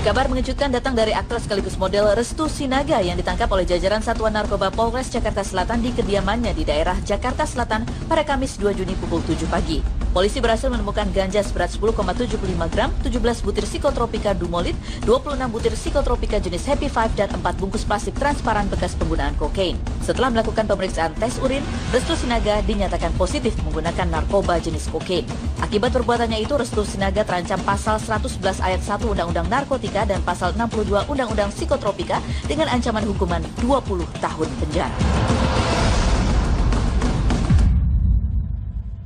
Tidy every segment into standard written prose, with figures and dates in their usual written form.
Kabar mengejutkan datang dari aktor sekaligus model Restu Sinaga yang ditangkap oleh jajaran Satuan Narkoba Polres Jakarta Selatan di kediamannya di daerah Jakarta Selatan pada Kamis 2 Juni pukul 7 pagi. Polisi berhasil menemukan ganja seberat 10,75 gram, 17 butir psikotropika Dumolit, 26 butir psikotropika jenis Happy Five, dan 4 bungkus plastik transparan bekas penggunaan kokain. Setelah melakukan pemeriksaan tes urin, Restu Sinaga dinyatakan positif menggunakan narkoba jenis kokain. Akibat perbuatannya itu, Restu Sinaga terancam pasal 111 ayat 1 Undang-Undang Narkotika dan pasal 62 Undang-Undang Psikotropika dengan ancaman hukuman 20 tahun penjara.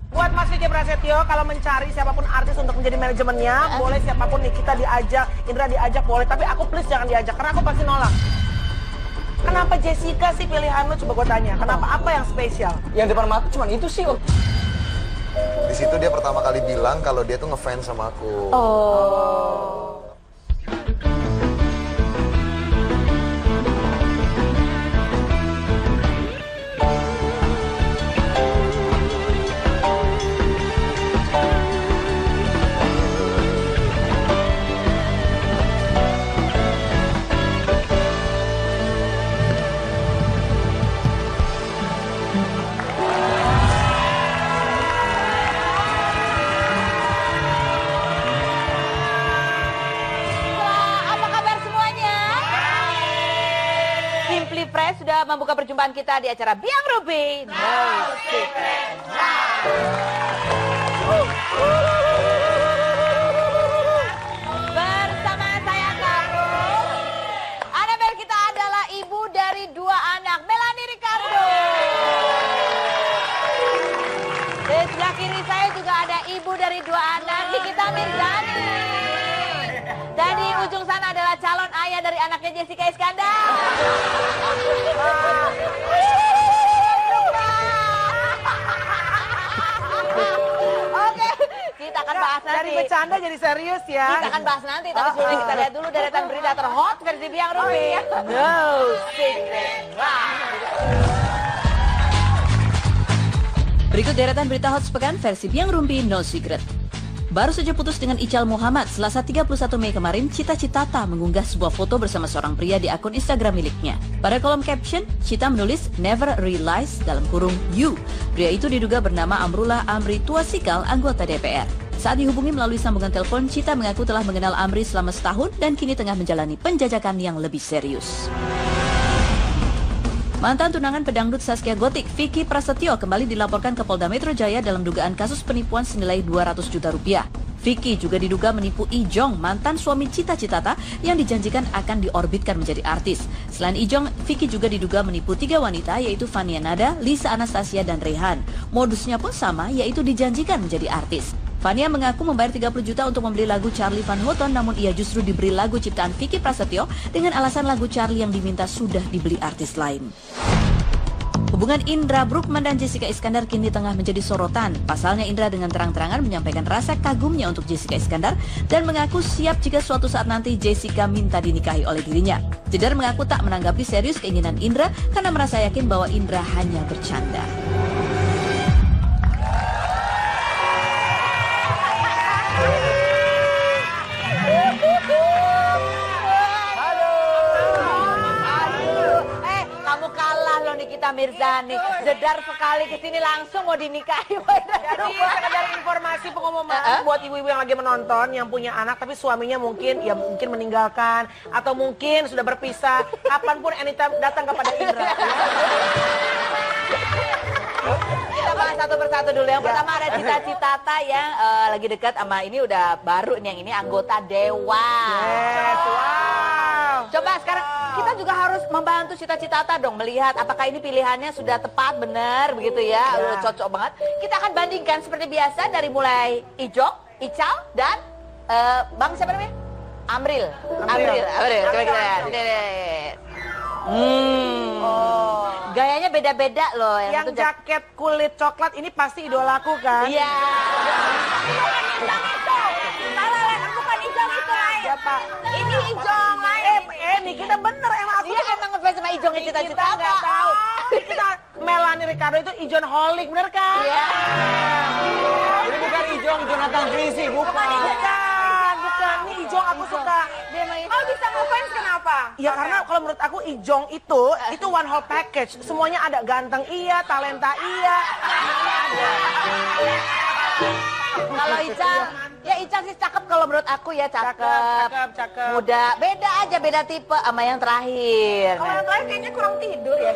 Buat Mas Vicky Prasetyo, kalau mencari siapapun artis untuk menjadi manajemennya, boleh siapapun nih, kita diajak, Indra diajak boleh, tapi aku please jangan diajak, karena aku pasti nolak. Kenapa Jessica sih pilihan lu? Coba gue tanya, kenapa? Apa yang spesial? Yang depan mata cuma itu sih. Di situ dia pertama kali bilang kalau dia tuh ngefans sama aku. Fresh sudah membuka perjumpaan kita di acara Biang Ruby. No Secret. Bersama saya Karu. Anabel kita adalah ibu dari 2 anak, Melanie Ricardo. Di sebelah kiri saya juga ada ibu dari 2 anak, Nikita Mirzani. Dan di ujung sana adalah calon ayah dari anaknya Jessica Iskandar. Oke, kita akan bahas nanti. Dari bercanda jadi serius ya. Kita akan bahas nanti, tapi sebelumnya kita lihat dulu deretan berita terhot versi Biang Ruby. No Secret. Berikut deretan berita hot sepekan versi Biang Ruby No Secret. Baru saja putus dengan Ical Muhammad, Selasa 31 Mei kemarin, Cita Citata mengunggah sebuah foto bersama seorang pria di akun Instagram miliknya. Pada kolom caption, Cita menulis Never Realize dalam kurung You. Pria itu diduga bernama Amrullah Amri Tuasikal, anggota DPR. Saat dihubungi melalui sambungan telepon, Cita mengaku telah mengenal Amri selama setahun dan kini tengah menjalani penjajakan yang lebih serius. Mantan tunangan pedangdut Zaskia Gotik, Vicky Prasetyo, kembali dilaporkan ke Polda Metro Jaya dalam dugaan kasus penipuan senilai 200 juta rupiah. Vicky juga diduga menipu Ijong, mantan suami Cita Citata yang dijanjikan akan diorbitkan menjadi artis. Selain Ijong, Vicky juga diduga menipu 3 wanita, yaitu Fania Nada, Lisa Anastasia, dan Rehan. Modusnya pun sama, yaitu dijanjikan menjadi artis. Fania mengaku membayar 30 juta untuk membeli lagu Charlie Van Houten, namun ia justru diberi lagu ciptaan Vicky Prasetyo dengan alasan lagu Charlie yang diminta sudah dibeli artis lain. Hubungan Indra Bruggman dan Jessica Iskandar kini tengah menjadi sorotan. Pasalnya Indra dengan terang-terangan menyampaikan rasa kagumnya untuk Jessica Iskandar dan mengaku siap jika suatu saat nanti Jessica minta dinikahi oleh dirinya. Jedar mengaku tak menanggapi serius keinginan Indra karena merasa yakin bahwa Indra hanya bercanda. Nikita Mirzani, jedar sekali kesini langsung mau dinikahi. Jadi sekedar informasi pengumuman buat ibu-ibu yang lagi menonton, yang punya anak tapi suaminya mungkin meninggalkan atau mungkin sudah berpisah, kapanpun anytime datang kepada Indra. Kita bahas satu persatu dulu. Yang pertama ada Cita Citata yang lagi dekat sama ini udah baru nih, yang ini anggota Dewa. Yes, wow. Coba sekarang kita juga harus membantu Cita Citata dong, melihat apakah ini pilihannya sudah tepat, benar begitu ya, cocok banget. Kita akan bandingkan seperti biasa dari mulai Ijong, Ical, dan Bang siapa namanya? Amril. Coba kita lihat. Gayanya beda-beda loh. Yang jaket kulit coklat ini pasti idolaku kan? Iya. Bukan Ijong itu lain. Siapa? Ini Ijong lain. Nih kita bener emang aku. Dia emang ngefans sama Ijongnya Cita Kita Citata. nggak tahu. Kita Melanie Ricardo itu Ijon Holik, bener kan? Iya. Ini bukan Ijong Jonathan Frizzy, bukan. Bukan. Ini Ijong aku suka. Dia mah itu. Oh bisa ngefans kenapa? Ya karena kalau menurut aku Ijong itu one whole package. Semuanya ada, ganteng iya, talenta iya. Kalau Ical, ya Ical sih cakep kalau menurut aku ya cakep. Cakep. Muda, beda aja beda tipe sama yang terakhir. Kalau yang terakhir kayaknya kurang tidur ya.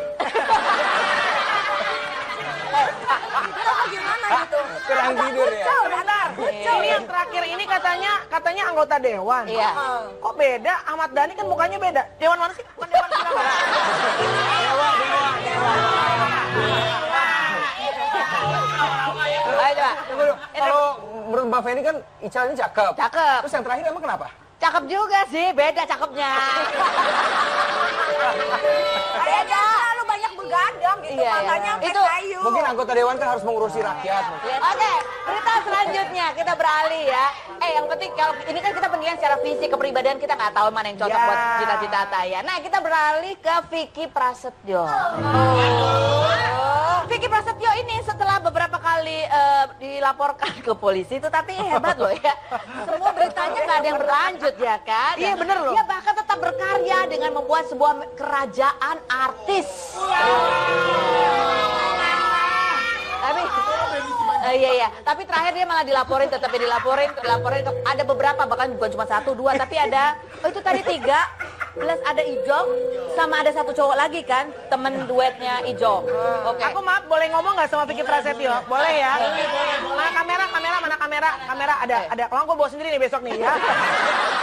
Gimana gitu? Kurang tidur ya. Bentar. Ini yang terakhir ini katanya anggota dewan. Iya. Kok beda? Ahmad Dhani kan mukanya beda. Dewan mana sih? Bukan dewan Siraman. Ayo coba. Kalau menurut Mbak Feni kan Ical ini cakep. Cakep. Terus yang terakhir emang kenapa? Cakep juga sih, beda cakepnya. Kayaknya terlalu banyak begadang gitu, Iya, makanya iya. sampai Itu kayu. Mungkin anggota dewan kan harus mengurusi rakyat. Oke, berita selanjutnya kita beralih ya. Yang penting kalau ini kan kita penilaian secara fisik, kepribadian kita nggak tahu mana yang cocok Ya. buat cita-cita Taya. Nah, kita beralih ke Vicky Prasetyo. Vicky Prasetyo ini setelah beberapa kali dilaporkan ke polisi itu, tapi hebat loh ya. Semua beritanya nggak ada yang berlanjut ya kan? Iya, bener loh. Dia bahkan tetap berkarya dengan membuat sebuah kerajaan artis. Tapi iya. Tapi terakhir dia malah dilaporin, dilaporin ada beberapa, bahkan bukan cuma 1, 2, tapi ada itu tadi 3 plus ada Ijong sama ada 1 cowok lagi kan, temen duetnya Ijong. Oke. Aku maaf, boleh ngomong nggak sama Vicky Prasetyo? Boleh ya? Mana kamera ada. Kalau aku bawa sendiri nih besok nih ya.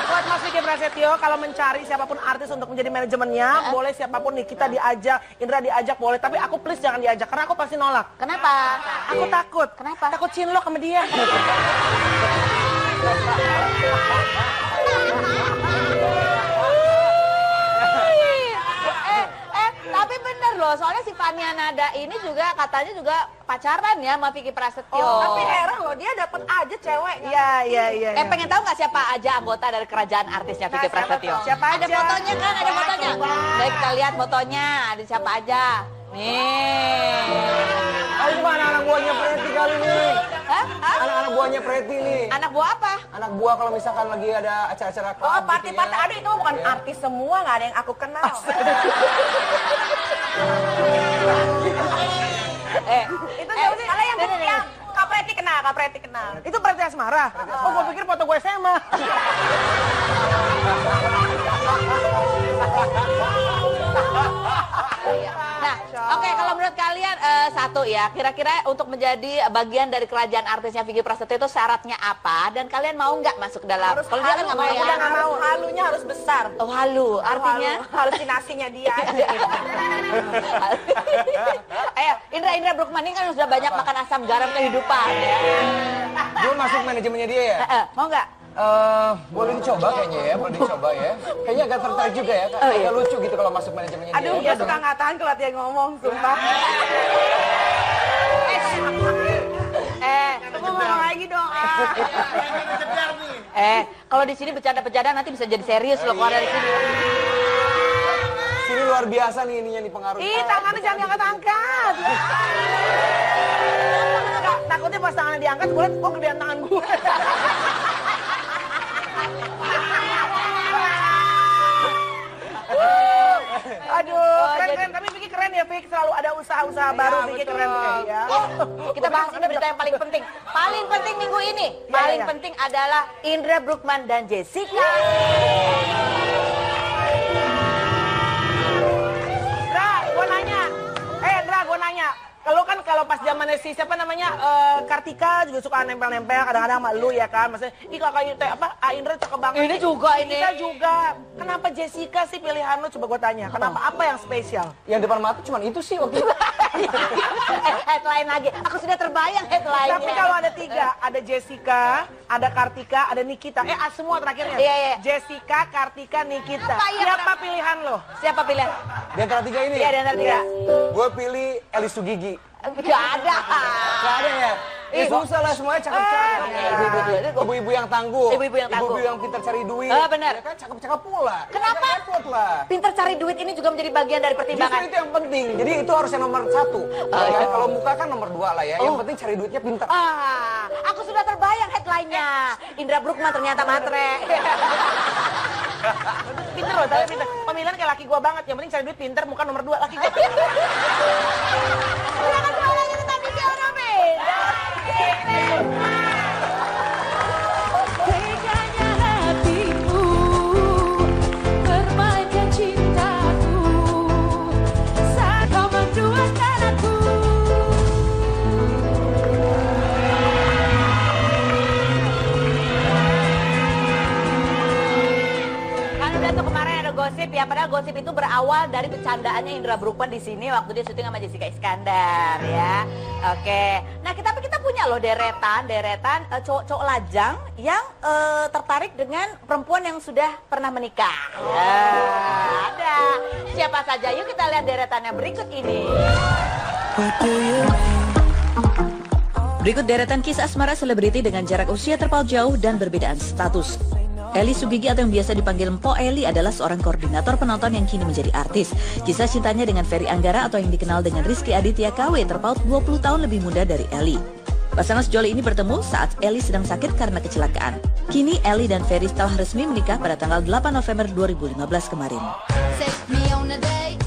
Buat Mas Vicky Prasetyo, kalau mencari siapapun artis untuk menjadi manajemennya, boleh siapapun nih, kita diajak, Indra diajak boleh, tapi aku please jangan diajak karena aku pasti nolak. Kenapa? Aku takut. Kenapa? Takut cinlok sama dia. Tapi bener loh, soalnya si Fania Nada ini juga katanya juga pacaran ya sama Vicky Prasetyo. Tapi heran loh, dia dapet aja cewek. Iya. Pengen tahu nggak siapa aja anggota dari kerajaan artisnya Vicky Prasetyo? Siapa Ada aja? fotonya kan, ada fotonya. Baik, kita lihat fotonya, ada siapa aja. Nih. Oh, ini mah anak-anak buahnya Preti kali nih. Hah? Anak-anak buahnya Preti nih. Anak buah apa? Anak buah kalau misalkan lagi ada acara-acara klub Oh, gitu party-party. ya. Aduh, itu bukan artis semua, nggak ada yang aku kenal. Itu kalau yang Kak Preti kenal. Itu Preti Asmara. Oh, gue pikir foto gue SMA. Nah, oke, kalau menurut kalian satu ya, kira-kira untuk menjadi bagian dari kerajaan artisnya Vicky Prasetyo itu syaratnya apa? Dan kalian mau nggak masuk dalam? Kalau dia kan nggak mau ya. Udah nggak mau, halunya harus besar. Oh, halu, artinya? Halusinasinya dia aja. Ayo, Indra Bruggman ini kan sudah banyak makan asam garam kehidupan ya. Gue masuk manajemennya dia ya. Mau nggak? Boleh dicoba kayaknya ya, boleh dicoba ya. Kayaknya agak tertarik juga ya, agak lucu gitu kalau masuk manajemennya dia. Aduh, gue suka nggak tahan kalau dia ngomong, sumpah. Ngomong lagi dong. Kalau di sini bercanda-bercanda nanti bisa jadi serius loh kalau dari sini. Sini luar biasa nih ininya nih pengaruh. Ih, tangannya jangan diangkat-angkat. Takutnya pas tangannya diangkat, gue liat kok gedean tangan gue. Aduh, keren. Tapi Vicky keren ya, Vicky. Selalu ada usaha-usaha baru, Vicky keren ya. Kita bahas ini berita yang paling penting. Paling penting minggu ini. Paling penting adalah Indra Bruggman dan Jessica. Indra, gue nanya. Kalau kan pas zamannya si siapa namanya Kartika juga suka nempel-nempel kadang-kadang sama lu ya kan. Maksudnya, ih kakak itu apa? Indra cakep banget. Ini juga ini. Kita juga. Kenapa Jessica sih pilihan lu? Coba gue tanya. Kenapa? Apa yang spesial? Yang depan mata cuma itu sih waktu itu. Headline lagi. Aku sudah terbayang headline-nya. Tapi kalau ada 3, ada Jessica, ada Kartika, ada Nikita. Semua terakhirnya. Iya. Jessica, Kartika, Nikita. Apa ya? Siapa pilihan lo? Siapa pilihan? Di antara 3 ini? Iya, di antara 3. Gue pilih Elis Sugigi. Gak ada. Gak ada ya? Susah lah semuanya cakep-cakep. Ibu-ibu yang tangguh. Ibu-ibu yang tangguh. Ibu yang pintar cari duit. Benar. Ya kan cakep-cakep pula. Kenapa? Repot lah. Pintar cari duit ini juga menjadi bagian dari pertimbangan. Justru itu yang penting. Jadi itu harus yang nomor 1. Ya, kalau muka kan nomor 2 lah ya. Yang penting cari duitnya pintar. Aku sudah terbayang headline-nya. Indra Bruggman ternyata matre. Pinter loh, tapi pinter. Pemilihan kayak laki gua banget. Yang penting cari duit pinter, muka nomor 2 laki gua. Silakan suaranya tetap di Kiara Beda. Teganya hatimu permainkan cintaku saat kau menduakan aku. Kan udah tuh kemarin ada gosip ya, padahal gosip itu berawal dari bercandaannya Indra Bruggman di sini waktu dia syuting sama Jessica Iskandar ya. Oke. Nah, kita punya loh deretan cowok-cowok lajang yang tertarik dengan perempuan yang sudah pernah menikah. Ya, ada. Siapa saja? Yuk kita lihat deretannya berikut ini. Berikut deretan kisah asmara selebriti dengan jarak usia terpaut jauh dan berbedaan status. Eli Sugigi atau yang biasa dipanggil Mpo Eli adalah seorang koordinator penonton yang kini menjadi artis. Kisah cintanya dengan Ferry Anggara atau yang dikenal dengan Rizky Aditya KW terpaut 20 tahun lebih muda dari Eli. Pasangan sejoli ini bertemu saat Eli sedang sakit karena kecelakaan. Kini Eli dan Ferry telah resmi menikah pada tanggal 8 November 2015 kemarin.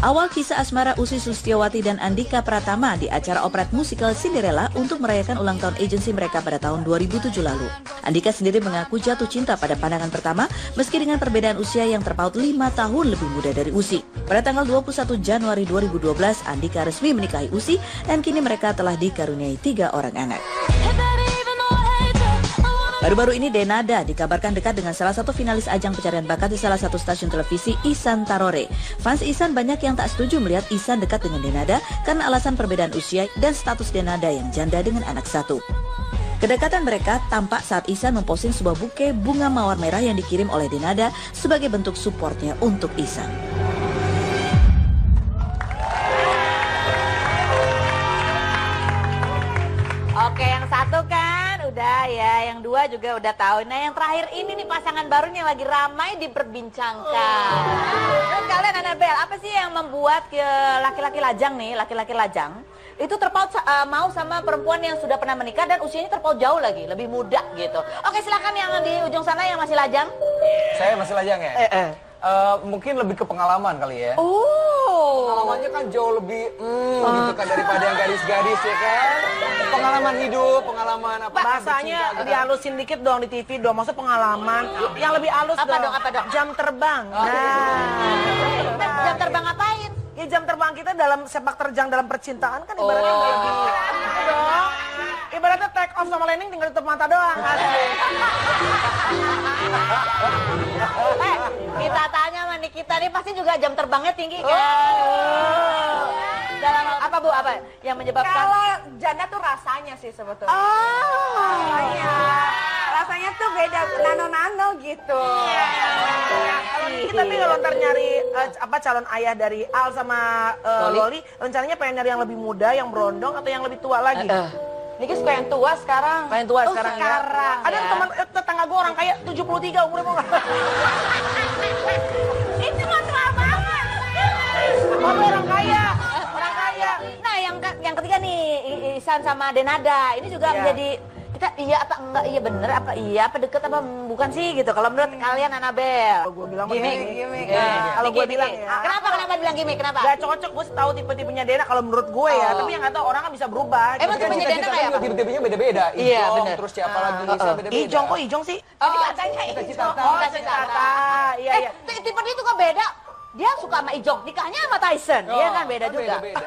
Awal kisah asmara Ussy Sulistyawati dan Andhika Pratama di acara operet musikal Cinderella untuk merayakan ulang tahun agensi mereka pada tahun 2007 lalu. Andhika sendiri mengaku jatuh cinta pada pandangan pertama meski dengan perbedaan usia yang terpaut 5 tahun lebih muda dari Ussy. Pada tanggal 21 Januari 2012, Andhika resmi menikahi Ussy dan kini mereka telah dikaruniai 3 orang anak. Baru-baru ini Denada dikabarkan dekat dengan salah satu finalis ajang pencarian bakat di salah satu stasiun televisi, Ihsan Tarore. Fans Ihsan banyak yang tak setuju melihat Ihsan dekat dengan Denada karena alasan perbedaan usia dan status Denada yang janda dengan anak 1. Kedekatan mereka tampak saat Ihsan memposting sebuah buke bunga mawar merah yang dikirim oleh Denada sebagai bentuk supportnya untuk Ihsan. Oke, yang satu kan udah ya, yang 2 juga udah tahu. Nah, yang terakhir ini nih pasangan baru nih yang lagi ramai diperbincangkan. Terus kalian Annabelle, apa sih yang membuat laki-laki lajang nih, laki-laki lajang itu terpaut mau sama perempuan yang sudah pernah menikah dan usianya terpaut jauh lagi, lebih muda gitu. Oke, silakan yang di ujung sana yang masih lajang. Saya masih lajang ya? Mungkin lebih ke pengalaman kali ya. Pengalamannya kan jauh lebih gitu kan daripada yang gadis-gadis ya kan. Pengalaman hidup, pengalaman apa? Bahasanya dihalusin dikit dong di TV dong. Maksudnya pengalaman yang lebih halus Apa dong. dong? Jam terbang. Jam terbang ngapain? Ya jam terbang kita dalam sepak terjang dalam percintaan kan ibaratnya udah lebih dong. Ibaratnya take off sama landing tinggal tutup mata doang. Kita tanya sama Nikita nih pasti juga jam terbangnya tinggi kan? Dalam apa Bu? Apa yang menyebabkan? Kalau janda tuh rasanya sih sebetulnya. Rasanya tuh beda, nano-nano gitu. Kalau kita nih kalau ntar nyari calon ayah dari Al sama Loli, rencananya pengen nyari yang lebih muda, yang berondong atau yang lebih tua lagi? Niki suka yang tua sekarang. Pengen tua sekarang ya. Ada ya. teman tetangga gue orang kaya 73 umurnya mau nggak? Itu mah tua banget. Orang kaya, orang kaya. Nah, yang ketiga nih Ihsan sama Denada ini juga menjadi kita iya apa enggak, iya bener apa iya apa deket apa bukan sih gitu. Kalau menurut kalian Annabelle? Kalau gue bilang Gimik. Kalau gue bilang ya. Kenapa bilang gimmick? Kenapa? Gak cocok, gue tahu tipe-tipenya Dena kalau menurut gue ya. Tapi yang nggak tahu orang kan bisa berubah. Emang Jadi tipenya Dena kayak apa? Tipe-tipenya beda-beda. Iya, Ijong, bener. terus siapa lagi Lisa beda-beda. Ijong kok Ijong sih? Tadi katanya Cita-cita. Oh, cita-cita. Iya, iya. Tipe dia tuh kok beda. Dia suka sama Ijong, nikahnya sama Tyson. Iya kan beda juga. Beda-beda.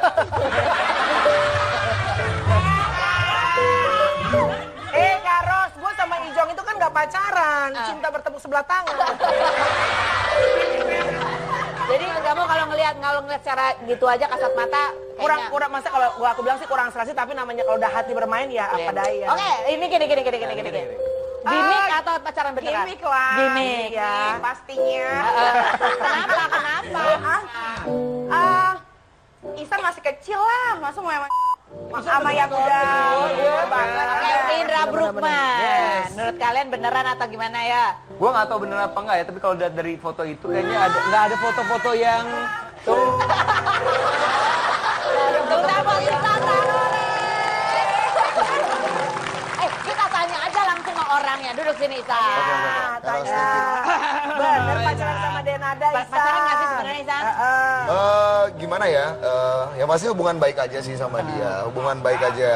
Kak Ros, gue sama Ijong itu kan gak pacaran, cinta bertepuk sebelah tangan. Jadi kamu kalau ngelihat cara gitu aja kasat mata Kurang masa kalau aku bilang sih kurang serasi, tapi namanya kalau udah hati bermain ya apa daya. Oke, ini gini. Gimik atau pacaran beneran? Gimik lah. Gimik Ya, pastinya. Kenapa? Ihsan masih kecil lah, masa mau emang Sama yang udah banget. Kayak Indra Bruggman. Menurut kalian beneran atau gimana ya? Gue nggak tahu bener apa enggak ya, tapi kalau dari foto itu kayaknya nggak ada foto-foto yang tuh. Kita tanya aja langsung sama orangnya. Duduk sini, Isan. Tanya. Bener pacaran sama Denada, Isan. Pacaran nggak sih sebenarnya, Isan? Gimana ya? Ya pasti hubungan baik aja sih sama dia. Hubungan baik aja.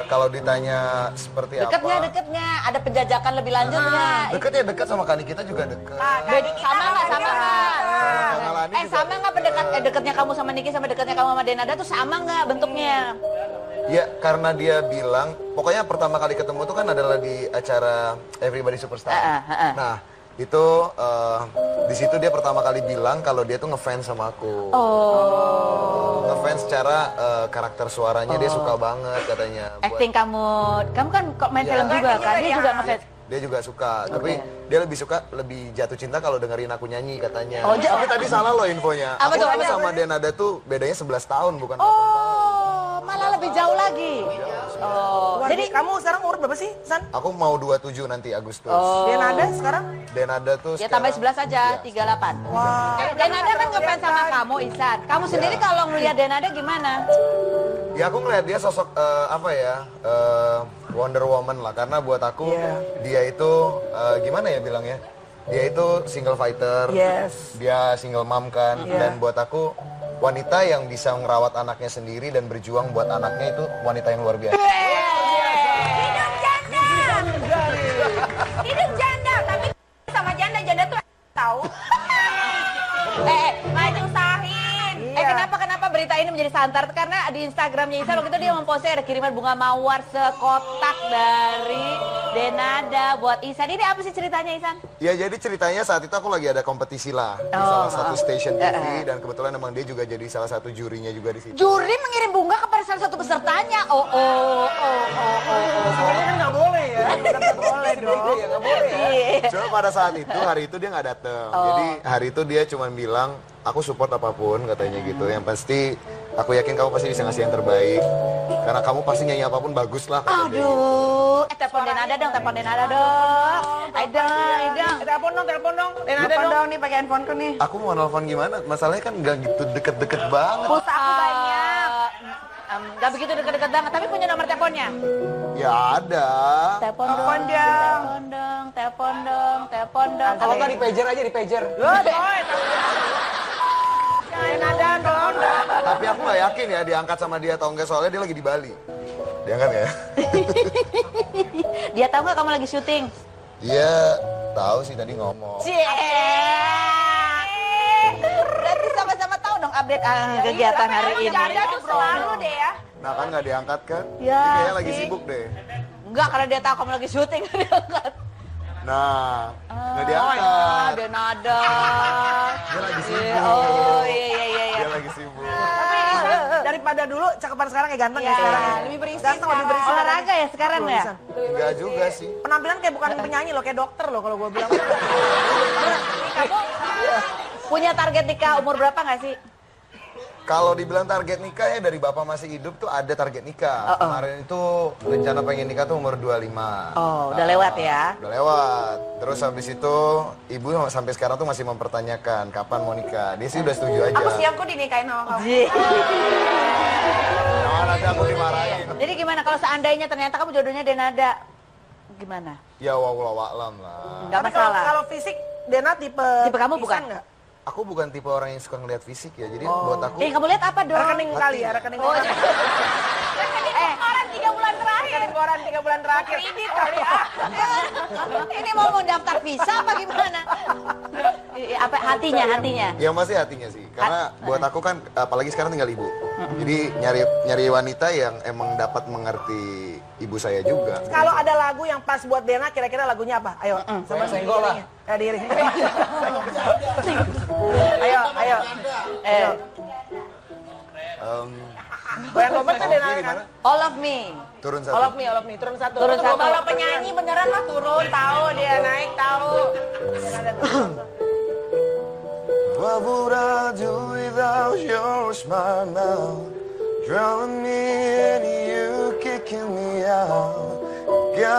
Kalau ditanya seperti apa? Deketnya. Ada penjajakan lebih lanjut nggak? Deket ya deket sama Kani kita juga deket. Sama nggak? Sama Lani juga Sama nggak deketnya kamu sama Niki sama deketnya kamu sama Denada tuh sama nggak bentuknya? Ya karena dia bilang, pokoknya pertama kali ketemu tuh kan adalah di acara Everybody Superstar. Nah itu di situ dia pertama kali bilang kalau dia tuh ngefans sama aku. Ngefans secara karakter suaranya dia suka banget katanya. Acting kamu kan kok main film juga kan? Dia juga ngefans. Dia juga suka, tapi dia lebih jatuh cinta kalau dengerin aku nyanyi katanya. Oh, tapi tadi salah loh infonya. Apa Aku tuh? sama Denada tuh bedanya 11 tahun bukan 8 tahun. Malah lebih jauh lagi. Jadi kamu sekarang umur berapa sih, San? Aku mau 27 nanti Agustus. Denada sekarang? Denada tuh Ya tambah 11 aja, 38. Denada kan ngefans sama kamu, Isan. Kamu sendiri kalau ngeliat Denada gimana? Ya aku ngeliat dia sosok Wonder Woman lah, karena buat aku dia itu gimana ya bilangnya, dia itu single fighter, dia single mom kan, dan buat aku wanita yang bisa merawat anaknya sendiri dan berjuang buat anaknya itu wanita yang luar biasa. Hidup janda. Hidup janda, tapi sama janda tuh tahu. Nggak nyusahin. Kenapa berita ini menjadi santer? Karena di Instagramnya Isan waktu itu dia memposting ada kiriman bunga mawar sekotak dari Denada buat Isan. Ini apa sih ceritanya, Isan? Ya jadi ceritanya saat itu aku lagi ada kompetisi lah di salah satu stasiun TV dan kebetulan emang dia juga jadi salah satu jurinya juga di situ. Juri mengirim bunga kepada salah satu pesertanya. Sebenarnya kan nggak boleh ya. Nggak boleh dong. Nggak boleh ya. Cuma pada saat itu, hari itu dia nggak datang. Jadi hari itu dia cuma bilang, aku support apapun katanya gitu. Yang pasti aku yakin kamu pasti bisa ngasih yang terbaik. Karena kamu pasti nyanyi apapun bagus lah. Aduh, telepon Denada dong. Aida. Telepon dong. Denada dong nih pakai handphoneku nih. Aku mau nelfon gimana? Masalahnya kan nggak gitu deket-deket banget. Pulsa aku banyak. Gak begitu deket-deket banget, tapi punya nomor teleponnya. Ya ada. Telepon dong. Kalau nggak di pager aja, di pager. Denada dong. Tapi aku nggak yakin ya diangkat sama dia atau enggak, soalnya dia lagi di Bali. Diangkat ya? Dia tahu nggak kamu lagi syuting? Iya, tahu sih tadi ngomong. Berarti sama-sama tahu dong update kegiatan hari ini. Janda tuh selalu deh ya. Nah kan nggak diangkat kan? Ya, Dia kayaknya lagi sibuk deh. Enggak, karena dia tahu kamu lagi syuting nggak diangkat. Nah, nggak diangkat. Denada. Dia lagi sibuk. Oh iya. Dia lagi sibuk. Tapi daripada dulu cakepan sekarang kayak ganteng ya sekarang. Lebih berisi. Ganteng lebih berisi. Olahraga ya sekarang ya? Enggak juga sih. Penampilan kayak bukan penyanyi loh, kayak dokter loh kalau gue bilang. Kamu punya target nikah umur berapa nggak sih? Kalau dibilang target nikah ya dari bapak masih hidup tuh ada target nikah. Kemarin itu rencana pengen nikah tuh umur 25. Oh, udah lewat ya? Udah lewat. Terus habis itu ibu sampai sekarang tuh masih mempertanyakan kapan mau nikah. Dia sih udah setuju aja. Aku siap kok dinikahin sama kamu. Jangan nanti aku dimarahin. Jadi gimana kalau seandainya ternyata kamu jodohnya Denada? Gimana? Ya wallahu a'lam lah. Nggak Tapi masalah. kalau fisik Dena tipe kamu Isan bukan? nggak? Aku bukan tipe orang yang suka ngeliat fisik ya. Jadi buat aku Kamu lihat apa dong? Rekening kali ya, rekening koran. Koran 3 bulan terakhir. Rekening koran 3 bulan terakhir. Kredit kali ya. Ini mau daftar visa apa gimana? Apa hatinya? yang masih hatinya sih. Karena buat aku kan apalagi sekarang tinggal ibu. Jadi nyari wanita yang emang dapat mengerti ibu saya juga. Kalau ada lagu yang pas buat Dena, kira-kira lagunya apa? Ayo, sama Senggol lah. diiringin. Ayo. Goyang dompetnya Dena Oke, kan? gimana? All of me. Turun satu. All of me, turun satu. Turun satu. Kalau penyanyi beneran mah turun, tahu dia naik, tahu. What would I do without your smile now? Drawing me in you.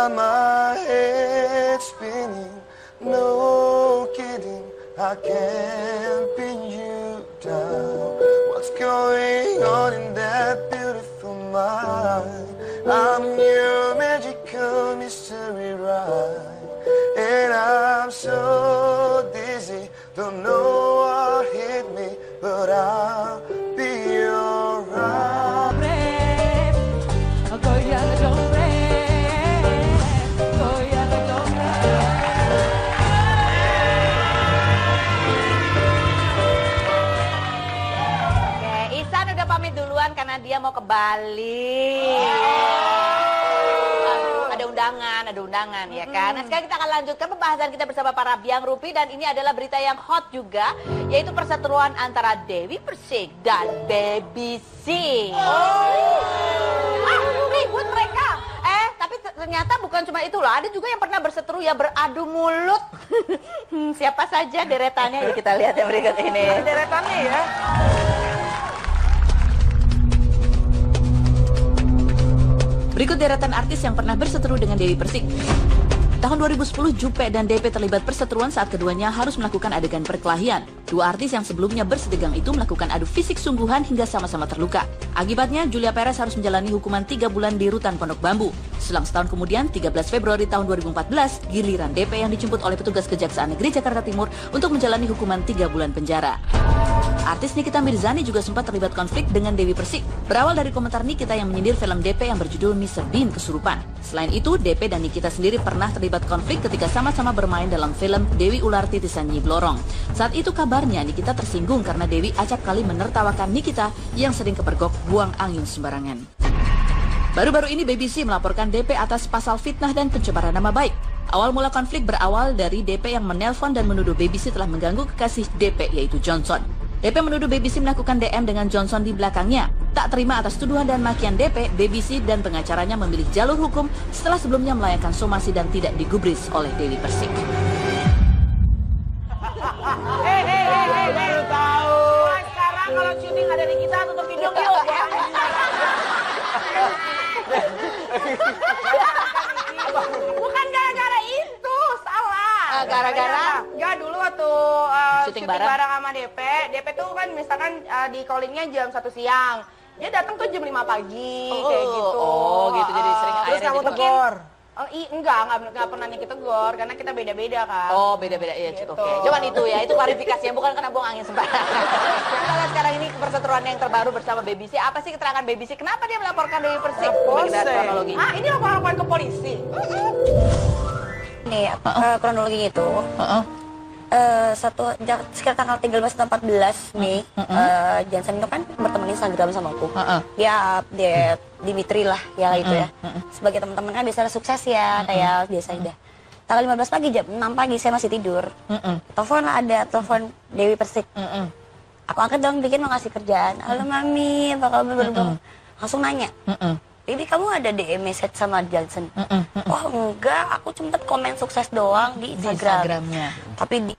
got my head spinning. No kidding, I can't pin you down. What's going on in that beautiful mind? I'm your magical mystery ride, and I'm so dizzy, don't know what hit me, but I'll be alright. Pamit duluan karena dia mau ke Bali. Ada undangan ya kan. Nah, sekarang kita akan lanjutkan pembahasan kita bersama para Biang Rupi dan ini adalah berita yang hot juga, yaitu perseteruan antara Dewi Persik dan Baby C. Ribut mereka. Tapi ternyata bukan cuma itu loh, ada juga yang pernah berseteru ya, beradu mulut. Siapa saja deretannya? Ya, kita lihat yang berikut ini. Deretannya ya. Berikut deretan artis yang pernah berseteru dengan Dewi Persik. Tahun 2010, Jupe dan DP terlibat perseteruan saat keduanya harus melakukan adegan perkelahian. Dua artis yang sebelumnya bersedegang itu melakukan adu fisik sungguhan hingga sama-sama terluka. Akibatnya, Julia Perez harus menjalani hukuman 3 bulan di rutan Pondok Bambu. Selang setahun kemudian, 13 Februari tahun 2014, giliran DP yang dijemput oleh petugas Kejaksaan Negeri Jakarta Timur untuk menjalani hukuman 3 bulan penjara. Artis Nikita Mirzani juga sempat terlibat konflik dengan Dewi Persik. Berawal dari komentar Nikita yang menyindir film DP yang berjudul Mr. Bean Kesurupan. Selain itu, DP dan Nikita sendiri pernah terlibat konflik ketika sama-sama bermain dalam film Dewi Ular Titisan Nyi Blorong. Saat itu kabarnya Nikita tersinggung karena Dewi acap kali menertawakan Nikita yang sering kepergok buang angin sembarangan. Baru-baru ini Baby C melaporkan DP atas pasal fitnah dan pencemaran nama baik. Awal mula konflik berawal dari DP yang menelpon dan menuduh Baby C telah mengganggu kekasih DP yaitu Johnson. DP menuduh Baby C melakukan DM dengan Johnson di belakangnya. Tak terima atas tuduhan dan makian DP, Baby C dan pengacaranya memilih jalur hukum setelah sebelumnya melayangkan somasi dan tidak digubris oleh Dewi Persik. Baru tahu. Sekarang kalau syuting ada di kita tutup hidung yuk ya. Bukan gara-gara itu, salah. Gara-gara? Enggak, dulu waktu syuting bareng sama DP tuh kan misalkan di callingnya jam 1 siang. Dia datang tuh jam 5 pagi, kayak gitu. Oh, gitu, jadi sering terus kamu tegur? Enggak pernah nih kita tegur, karena kita beda-beda kan. Oh, beda-beda, iya gitu. Oke. Cuman itu ya, itu klarifikasinya, bukan karena buang angin sembarangan. Kita lihat sekarang ini perseteruan yang terbaru bersama Baby C. Apa sih keterangan Baby C? Kenapa dia melaporkan Dewi Persik? Kronologinya. Ini laporan ke polisi? Nih, kronologinya itu sekitar tanggal 13 atau 14 Mei, Johnson itu kan berteman Instagram sama aku. Dia update Dimitri lah ya itu ya. Sebagai teman-teman kan biasanya sukses ya, kayak biasa udah. Tanggal 15 pagi jam 6 pagi saya masih tidur. Telepon lah, ada telepon Dewi Persik. Aku angkat dong, bikin mau ngasih kerjaan. Halo Mami, apa kabar baru bangun? Langsung nanya. Baby, kamu ada DM message sama Johnson? Oh enggak, aku cuma komen sukses doang di Instagramnya. Tapi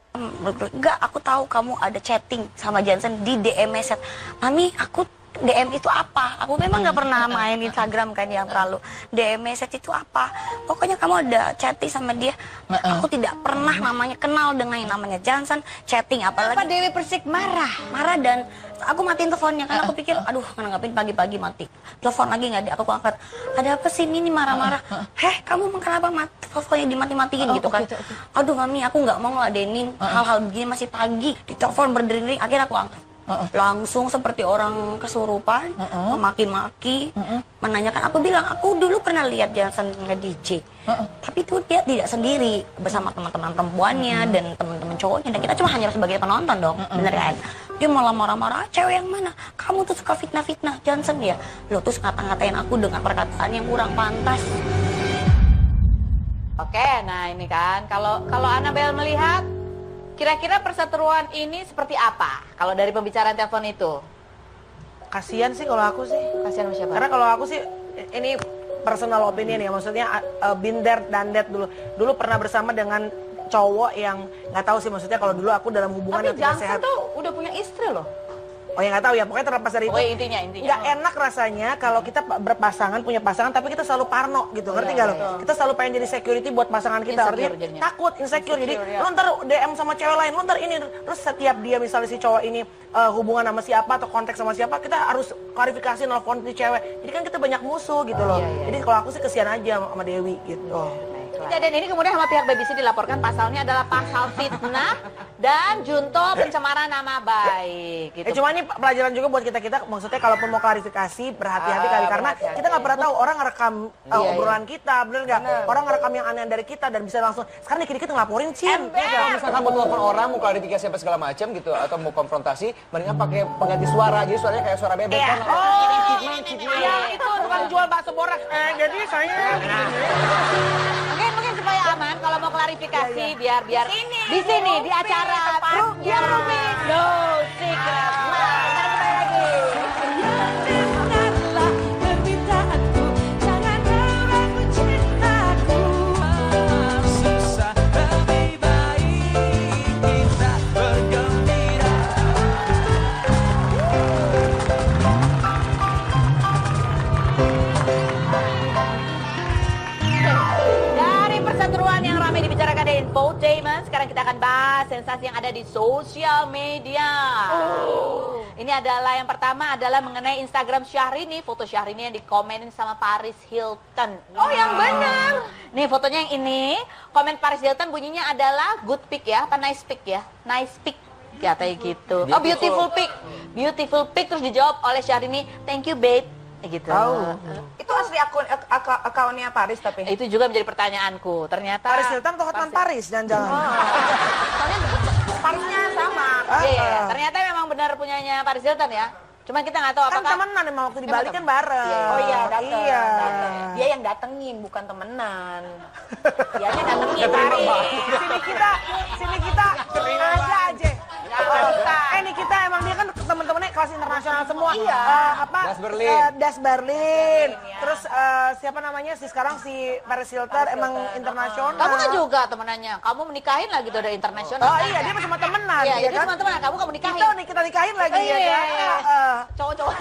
enggak, aku tahu kamu ada chatting sama Johnson di DM message. Mami, aku DM itu apa? Aku memang nggak pernah main Instagram kan yang terlalu. DM message itu apa? Pokoknya kamu ada chatting sama dia. Aku tidak pernah kenal dengan yang namanya Johnson, chatting apalagi. Apa Dewi Persik marah? Marah dan aku matiin teleponnya karena aku pikir, aduh ngapain pagi-pagi mati. Telepon lagi nggak ada, aku angkat. Ada apa sih ini marah-marah? Kamu kenapa teleponnya dimati-matiin gitu kan? Aduh Mami, aku nggak mau ngeladenin hal-hal begini, masih pagi. Di telepon berdering-dering, akhirnya aku angkat. Langsung seperti orang kesurupan, memaki-maki, menanyakan. Aku bilang, aku dulu pernah lihat Johnson nge-DJ, tapi itu dia tidak sendiri, bersama teman-teman perempuannya dan teman-teman cowoknya, dan kita cuma hanya sebagai penonton dong, bener kan? Dia malah marah-marah, cewek yang mana? Kamu tuh suka fitnah-fitnah Johnson ya? Lo tuh ngata-ngatain aku dengan perkataan yang kurang pantas. Oke, nah ini kan, kalau Annabel melihat, kira-kira perseteruan ini seperti apa? Kalau dari pembicaraan telepon itu? Kasian sih kalau aku sih. Kasian sama siapa? Karena kalau aku sih, ini personal opinion ya, maksudnya been there done that dulu. Dulu pernah bersama dengan cowok yang nggak tahu sih, maksudnya kalau dulu aku dalam hubungan yang tidak sehat. Tapi Johnson tuh udah punya istri loh. Oh ya nggak tahu ya, pokoknya terlepas dari itu. Intinya. Nggak enak rasanya kalau kita berpasangan, punya pasangan, tapi kita selalu parno gitu, ngerti nggak lo? Kita selalu pengen jadi security buat pasangan kita, artinya takut, insecure. Jadi lu ntar DM sama cewek lain, lu ntar ini, terus setiap dia misalnya si cowok ini hubungan sama siapa atau konteks sama siapa, kita harus klarifikasi nelfon si cewek. Jadi kan kita banyak musuh gitu loh. Jadi kalau aku sih kesian aja sama Dewi gitu. Dan ini kemudian sama pihak BBC dilaporkan pasalnya adalah pasal fitnah dan junto pencemaran nama baik. Gitu. Cuma ini pelajaran juga buat kita, maksudnya kalaupun mau klarifikasi berhati-hati kali, karena kita nggak pernah tahu orang ngerekam obrolan kita, bener nggak? Orang ngerekam yang aneh dari kita dan bisa langsung sekarang dikit-dikit ngelaporin Cin. Kalau misalkan mau telepon orang, mau klarifikasi apa segala macam gitu, atau mau konfrontasi, mendingan pakai pengganti suara, jadi suaranya kayak suara bebek kan? Yang itu tukang jual bakso borak. Jadi saya. Mungkin supaya aman kalau mau klarifikasi biar di sini di acara biar Ruby no secret. Infotainment, sekarang kita akan bahas sensasi yang ada di sosial media. Ini adalah yang pertama adalah mengenai Instagram Syahrini, foto Syahrini yang dikomenin sama Paris Hilton. Oh yang benar. Nih fotonya yang ini, komen Paris Hilton bunyinya adalah good pic ya, apa nice pic ya, nice pic katanya gitu. Oh beautiful pic, terus dijawab oleh Syahrini, thank you babe. Gitu. Itu asli akunnya Paris tapi. Itu juga menjadi pertanyaanku. Ternyata Paris Hilton atau Hotman Paris jangan-jangan. Parisnya sama. Iya, ternyata memang benar punyanya Paris Hilton ya. Cuma kita nggak tahu apakah kan temenan emang waktu di Bali kan bareng. Oh iya, dateng. Dia yang datengin bukan temenan. Dianya datengin Paris. Sini kita aja. Ini kita emang dia kan temen-temennya kelas internasional semua. Iya. Das Berlin. Terus siapa namanya sih sekarang si Paris Hilton emang internasional. Kamu kan juga temenannya. Kamu menikahin lagi gitu udah internasional. Oh iya, dia cuma temenan. Iya, dia dia cuma temenan. Kamu nikahin. Kita nikahin lagi ya. Cowok-cowok.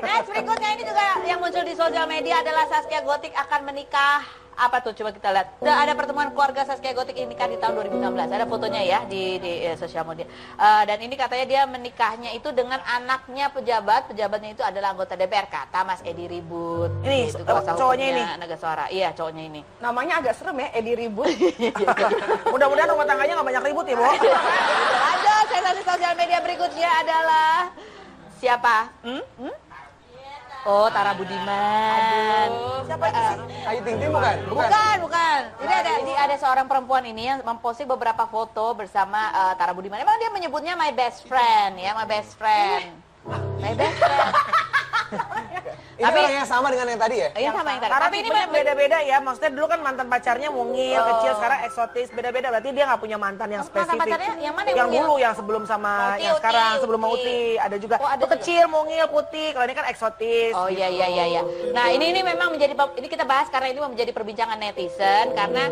Next berikutnya ini juga yang muncul di sosial media adalah Zaskia Gotik akan menikah. Apa tuh? Coba kita lihat. Ada pertemuan keluarga Zaskia Gotik ini nikah di tahun 2016. Ada fotonya ya di sosial media. Dan ini katanya dia menikahnya itu dengan anaknya pejabat. Pejabatnya itu adalah anggota DPR, kata Mas Edi Ribut. Ini gitu, cowoknya ini. Naga Suara. Iya, cowoknya ini. Namanya agak serem ya, Edi Ribut. Mudah-mudahan rumah tangganya nggak banyak ribut ya, Bo. Ada sensasi sosial media berikutnya adalah siapa? Oh, Tara Budiman. Siapa itu sih? Ayu Ting Ting bukan? Bukan. Ini ada seorang perempuan ini yang memposting beberapa foto bersama Tara Budiman. Emang dia menyebutnya my best friend ya, my best friend. Ini orangnya sama dengan yang tadi ya? Iya sama yang tadi. Tapi ini beda-beda ya. Maksudnya dulu kan mantan pacarnya mungil, kecil, sekarang eksotis, beda-beda. Berarti dia nggak punya mantan yang spesifik. Mantan pacarnya yang mana yang dulu, yang sebelum sama yang sekarang, sebelum mau Uti. Ada juga. Itu kecil, mungil, putih. Kalau ini kan eksotis. Oh iya. Nah ini memang menjadi, ini kita bahas karena ini menjadi perbincangan netizen. Karena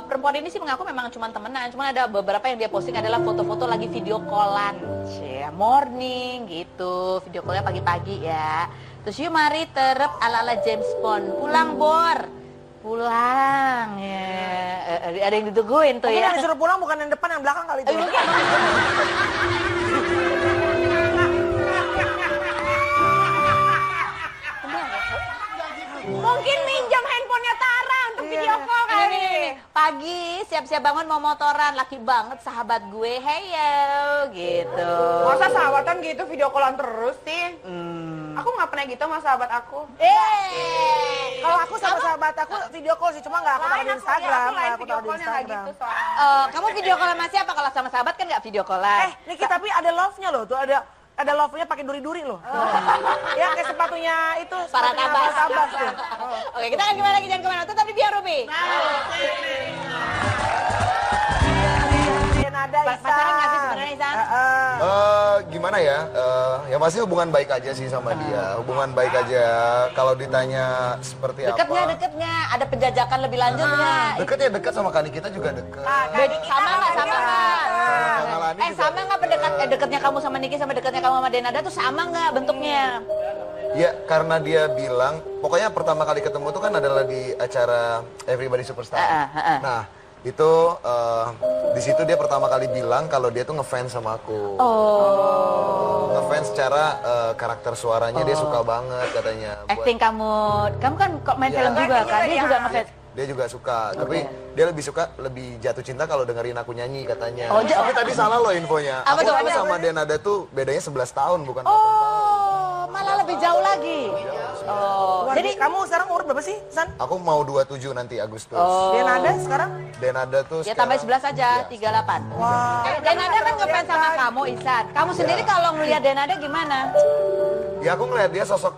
perempuan ini sih mengaku memang cuma temenan. Cuma ada beberapa yang dia posting adalah foto-foto lagi video callan. Morning gitu. Video callnya pagi-pagi ya. Terus yuk mari terep ala-ala James Bond. Pulang ya. Ada yang ditungguin tuh ya. Yang disuruh pulang bukan yang depan, yang belakang kali itu. Mungkin minjam handphonenya Tara untuk video call kali. Pagi siap-siap bangun mau motoran, laki banget sahabat gue, heyo gitu. Masa sahabatan gitu video callan terus sih? Aku nggak pernah gitu sama sahabat aku. Kalau aku sama sahabat aku video call sih, cuma nggak aku taruh di Instagram. Aku taruh di Instagram. Gitu, Kamu video callan sama siapa? Kalau sama sahabat kan nggak video callan. Niki tapi ada love-nya loh, tuh ada love-nya pakai duri-duri loh. Ya kayak sepatunya itu, Para tabas tuh. Oke, kita akan kembali lagi, jangan kemana. Tetap di Biar Ruby. Pacaran nggak sih sebenarnya, Isan? Gimana ya? Ya pasti hubungan baik aja sih sama dia. Hubungan baik aja. Kalau ditanya seperti Deket apa? nggak? Ada penjajakan lebih lanjut nggak? Deket ya, deket sama Kani kita juga deket. Sama nggak? Sama nggak dekatnya kamu sama Niki sama dekatnya kamu sama Denada tuh sama nggak bentuknya? Ya, karena dia bilang, pokoknya pertama kali ketemu tuh kan adalah di acara Everybody Superstar. Nah, itu di situ dia pertama kali bilang kalau dia tuh ngefans sama aku. Ngefans secara karakter suaranya dia suka banget katanya. Acting kamu kan kok main film juga kan? Dia juga ngefans. Dia juga suka, tapi dia lebih jatuh cinta kalau dengerin aku nyanyi katanya. Tapi tadi salah loh infonya. Aku sama Denada tuh bedanya 11 tahun bukan 8 tahun. Malah lebih jauh lagi. Jadi kamu sekarang umur berapa sih, San? Aku mau 27 nanti Agustus. Denada sekarang? Denada tuh ya tambah 11 aja, 38. Wah. Denada kan ngefans sama kamu, Ihsan. Kamu sendiri kalau ngelihat Denada gimana? Ya aku ngeliat dia sosok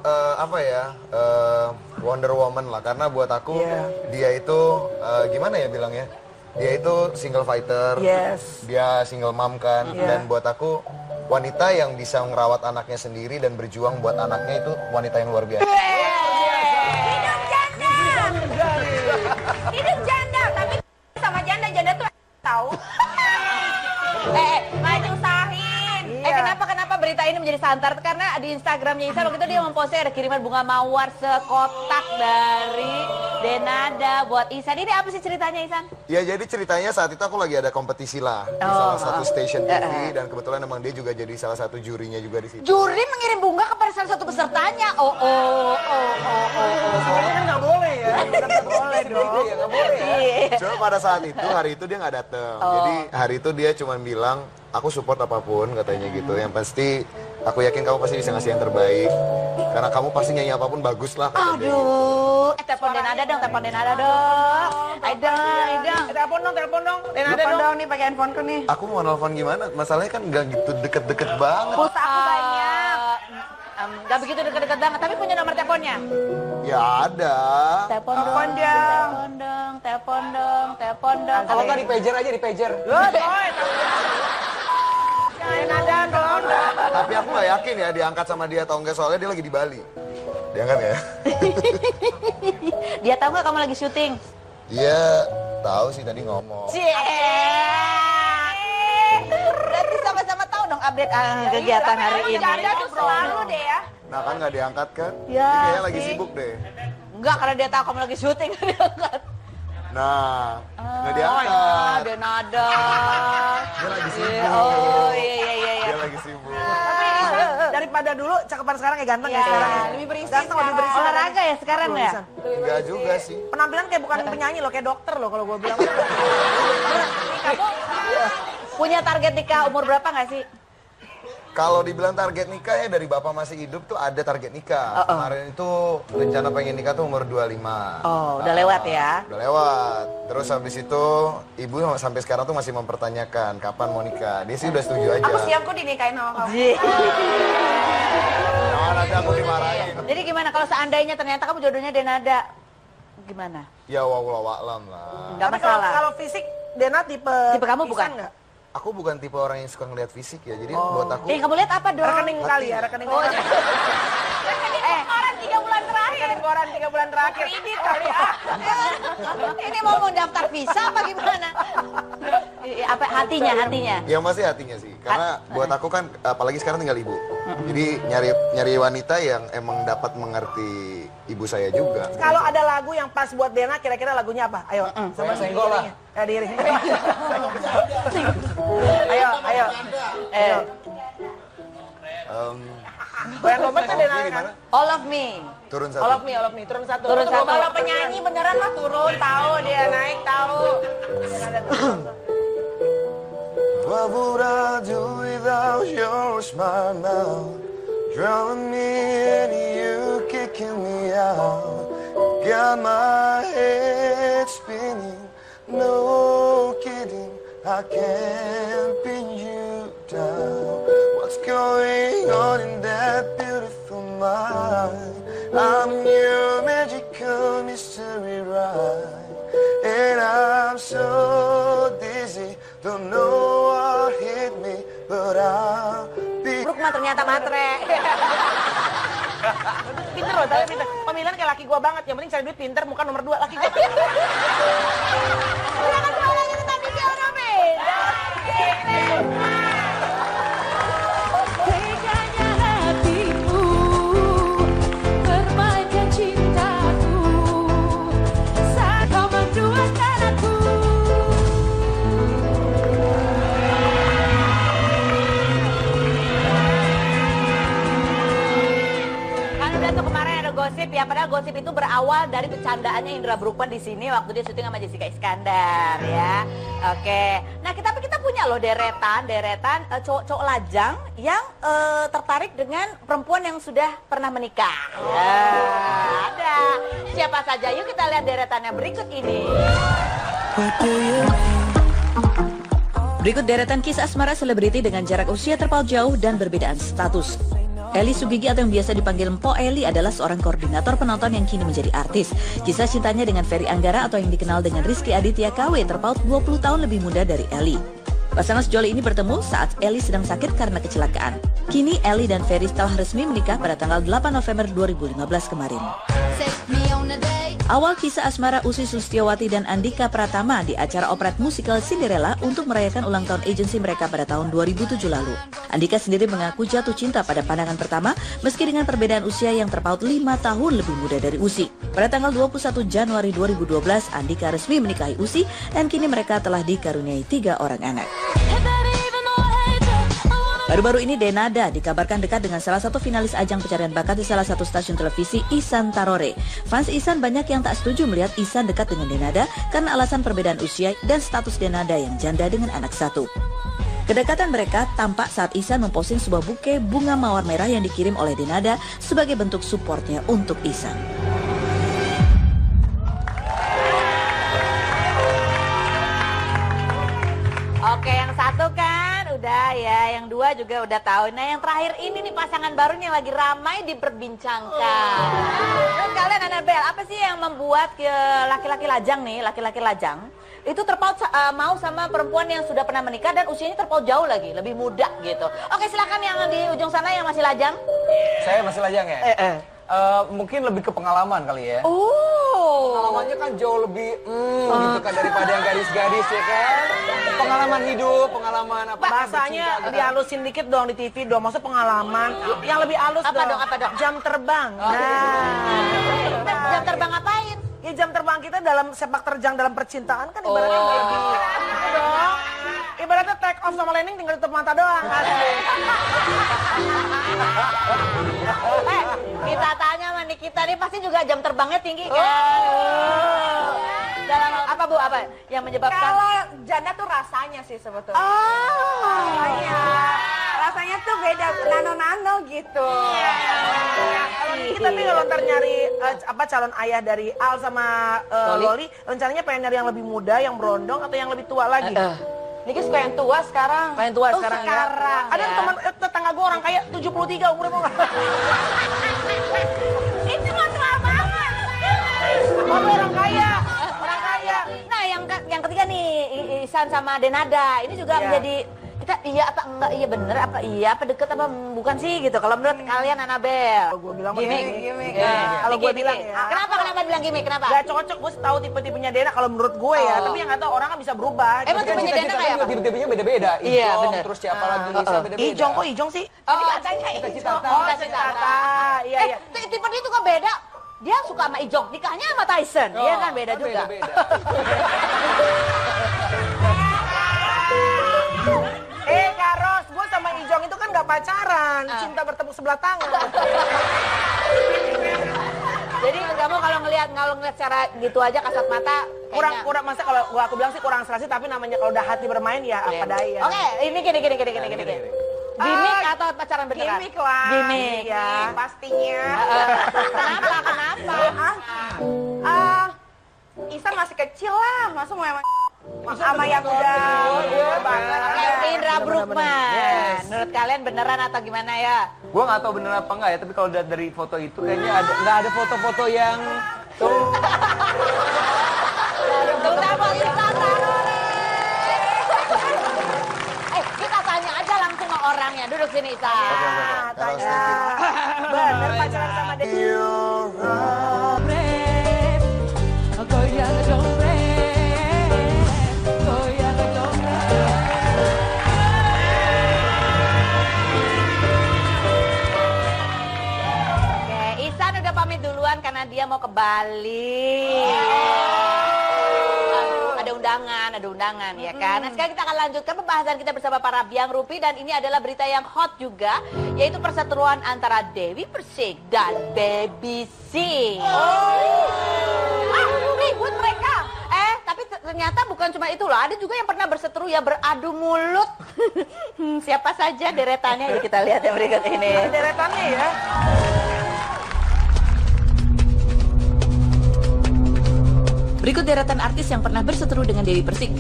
Wonder Woman lah, karena buat aku dia itu gimana ya bilangnya, dia itu single fighter, dia single mom kan, dan buat aku wanita yang bisa merawat anaknya sendiri dan berjuang buat anaknya itu wanita yang luar biasa. Hidup janda, hidup janda, tapi sama janda tuh tahu. Nggak diusahain. Kenapa berita ini menjadi santer? Karena di Instagramnya Ihsan waktu itu dia memposting ada kiriman bunga mawar sekotak dari Denada buat Ihsan. Ini apa sih ceritanya, Ihsan? Ya jadi ceritanya saat itu aku lagi ada kompetisi lah di salah satu stasiun TV dan kebetulan emang dia juga jadi salah satu jurinya juga di situ. Juri mengirim bunga kepada salah satu pesertanya. Sebenarnya kan nggak boleh ya. Nggak boleh dong. Nggak boleh ya. Cuma pada saat itu, hari itu dia nggak dateng. Jadi hari itu dia cuma bilang, aku support apapun katanya gitu. Yang pasti aku yakin kamu pasti bisa ngasih yang terbaik. Karena kamu pasti nyanyi apapun bagus lah katanya. Aduh, telepon Denada dong. Aida. Telepon dong. Denada dong nih pakai handphoneku nih. Aku mau nelfon gimana? Masalahnya kan nggak gitu deket-deket banget. Pulsa aku banyak. Nggak begitu deket-deket banget, tapi punya nomor teleponnya. Ya ada. Telepon dong. Kalau nggak di pager aja, di pager. Denada dong. Tapi aku nggak yakin ya diangkat sama dia atau enggak, soalnya dia lagi di Bali. Diangkat ya? Dia tahu nggak kamu lagi syuting? Dia tahu sih tadi ngomong. Berarti sama-sama tahu dong update kegiatan hari ini. Janda tuh selalu deh ya. Nah kan nggak diangkat kan? Ya, Dia kayaknya lagi sibuk deh. Enggak, karena dia tahu kamu lagi syuting nggak diangkat. Nah, nggak diangkat. Denada. Dia lagi sibuk. Iya. Dia lagi sibuk. Tapi daripada dulu cakepan sekarang ya ganteng ya sekarang. Lebih berisi. Ganteng lebih berisi. Olahraga ya sekarang ya? Enggak juga sih. Penampilan kayak bukan penyanyi loh, kayak dokter loh kalau gue bilang. Kamu punya target nikah umur berapa nggak sih? Kalau dibilang target nikah ya dari bapak masih hidup tuh ada target nikah. Kemarin itu rencana pengen nikah tuh umur 25. Oh, udah lewat ya? Udah lewat. Terus habis itu ibu sampai sekarang tuh masih mempertanyakan kapan mau nikah. Dia sih udah setuju aja. Aku siap kok dinikahin sama kamu. Jangan nanti aku dimarahin. Jadi gimana kalau seandainya ternyata kamu jodohnya Denada? Gimana? Ya wallahu a'lam lah. Nggak masalah. Kalau fisik Dena tipe kamu bukan? nggak? Aku bukan tipe orang yang suka ngeliat fisik ya. Jadi buat aku Kamu lihat apa dong? Rekening kali ya, rekening kali. Orang 3 bulan terakhir. Rekening koran 3 bulan terakhir. Kredit kali ya. Ini mau daftar visa apa gimana? Apa hatinya? ya masih hatinya sih. Karena buat aku kan apalagi sekarang tinggal ibu. Jadi nyari wanita yang emang dapat mengerti ibu saya juga. Kalau ada lagu yang pas buat Dena, kira-kira lagunya apa? Ayo. Saya senggol lah. Ya diri. Ayo. Goyang dompetnya Dena kan? All of me. Turun satu. All of me, turun satu. Turun satu. Kalau penyanyi beneran mah turun, tahu dia naik tahu. What would I do without your smile now? Drowning me and you kicking me out. Got my head spinning, no kidding, I can't pin you down. What's going on in that beautiful mind? I'm your magical mystery ride, and I'm so dizzy, don't know what hit me, but I'll be. Bruk mah ternyata matre. Pinter loh, tapi pinter. Pemilihan kayak laki gua banget. Yang penting cari duit pinter, bukan nomor 2 laki gua. Jangan soalnya tetapi dia orang beda. Ada tuh kemarin ada gosip ya, padahal gosip itu berawal dari bercandaannya Indra Bruggman di sini waktu dia syuting sama Jessica Iskandar ya. Oke. Nah, kita punya loh deretan cowok-cowok lajang yang tertarik dengan perempuan yang sudah pernah menikah. Ya, ada. Siapa saja? Yuk kita lihat deretannya berikut ini. Berikut deretan kisah asmara selebriti dengan jarak usia terpaut jauh dan berbedaan status. Eli Sugigi atau yang biasa dipanggil Mpo Eli adalah seorang koordinator penonton yang kini menjadi artis. Kisah cintanya dengan Ferry Anggara atau yang dikenal dengan Rizky Aditya KW terpaut 20 tahun lebih muda dari Eli. Pasangan sejoli ini bertemu saat Eli sedang sakit karena kecelakaan. Kini Eli dan Ferry telah resmi menikah pada tanggal 8 November 2015 kemarin. Awal kisah asmara Ussy Sulistyawati dan Andhika Pratama di acara operet musikal Cinderella untuk merayakan ulang tahun agensi mereka pada tahun 2007 lalu. Andhika sendiri mengaku jatuh cinta pada pandangan pertama meski dengan perbedaan usia yang terpaut 5 tahun lebih muda dari Ussy. Pada tanggal 21 Januari 2012, Andhika resmi menikahi Ussy dan kini mereka telah dikaruniai 3 orang anak. Baru-baru ini Denada dikabarkan dekat dengan salah satu finalis ajang pencarian bakat di salah satu stasiun televisi, Ihsan Tarore. Fans Ihsan banyak yang tak setuju melihat Ihsan dekat dengan Denada karena alasan perbedaan usia dan status Denada yang janda dengan anak satu. Kedekatan mereka tampak saat Ihsan memposting sebuah buke bunga mawar merah yang dikirim oleh Denada sebagai bentuk supportnya untuk Ihsan. Oke, yang satu kan udah ya, yang dua juga udah tahu. Nah, yang terakhir ini nih pasangan baru yang lagi ramai diperbincangkan. Terus kalian Annabelle, apa sih yang membuat laki-laki lajang nih, laki-laki lajang itu terpaut mau sama perempuan yang sudah pernah menikah dan usianya terpaut jauh lagi, lebih muda gitu. Oke, silakan yang di ujung sana yang masih lajang. Saya masih lajang ya? Mungkin lebih ke pengalaman kali ya. Pengalamannya kan jauh lebih gitu kan daripada yang gadis-gadis ya kan. Pengalaman hidup, pengalaman apa? Bahasanya dihalusin dikit dong di TV dong. Maksud pengalaman yang lebih halus apa dong. Apa dong? Jam terbang. Jam terbang ngapain? Ya jam terbang kita dalam sepak terjang dalam percintaan kan ibaratnya lebih itu dong. Ibaratnya take off sama landing tinggal tutup mata doang. Kita tanya sama Nikita nih pasti juga jam terbangnya tinggi kan? Dalam apa Bu? Apa yang menyebabkan? Kalau janda tuh rasanya sih sebetulnya. Rasanya tuh beda, nano-nano gitu. Kita nih kalau ntar nyari calon ayah dari Al sama Loli, rencananya pengen nyari yang lebih muda, yang berondong atau yang lebih tua lagi? Niki suka yang tua sekarang. Yang tua sekarang ya. Ada ya. teman tetangga gue orang kaya 73 umurnya mau nggak? Itu mah tua banget. Mama orang kaya, orang kaya. Nah, yang ketiga nih Ihsan sama Denada ini juga menjadi kita iya apa enggak, iya bener apa iya apa deket apa bukan sih gitu. Kalau menurut kalian Annabelle? Kalau gue bilang Gimik. Kalau gue bilang ya. Kenapa bilang gimik? Kenapa? Gak cocok, gue tahu tipe-tipenya Dena kalau menurut gue ya. Tapi yang nggak tahu orang kan bisa berubah. Emang tipenya Dena kayak apa? Tipe-tipenya beda-beda. Iya, Ijong, bener. terus siapa lagi Lisa beda-beda. Ijong kok Ijong sih? Katanya Cita-cita. Iya iya. Tipe dia juga beda. Dia suka sama Ijong, nikahnya sama Tyson. Iya kan beda juga. Kak Ros, gue sama Ijong itu kan gak pacaran, cinta bertepuk sebelah tangan. Jadi kamu kalau ngelihat cara gitu aja kasat mata kurang masa kalau aku bilang sih kurang serasi, tapi namanya kalau udah hati bermain ya apa daya. Oke, ini gini. Gimik atau pacaran beneran? Gimik lah. Gimik ya. Pastinya. Kenapa? Ihsan masih kecil lah, masa mau sama yang udah banget. Indra Bruggman. Menurut kalian beneran atau gimana ya? Gue nggak tahu bener apa enggak ya, tapi kalau dari foto itu kayaknya nggak ada foto-foto yang tuh. Terutama Ihsan Tarore. Kita tanya aja langsung ke orangnya. Duduk sini Ihsan. Tanya. Bener pacaran sama dia. Duluan karena dia mau ke Bali. Ada undangan ya kan. Nah, sekarang kita akan lanjutkan pembahasan kita bersama para Biang Rupi dan ini adalah berita yang hot juga, yaitu perseteruan antara Dewi Persik dan Baby C. Ribut mereka. Tapi ternyata bukan cuma itu loh, ada juga yang pernah berseteru ya beradu mulut. Siapa saja deretannya? Ya kita lihat yang berikut ini. Deretannya ya. Berikut deretan artis yang pernah berseteru dengan Dewi Persik.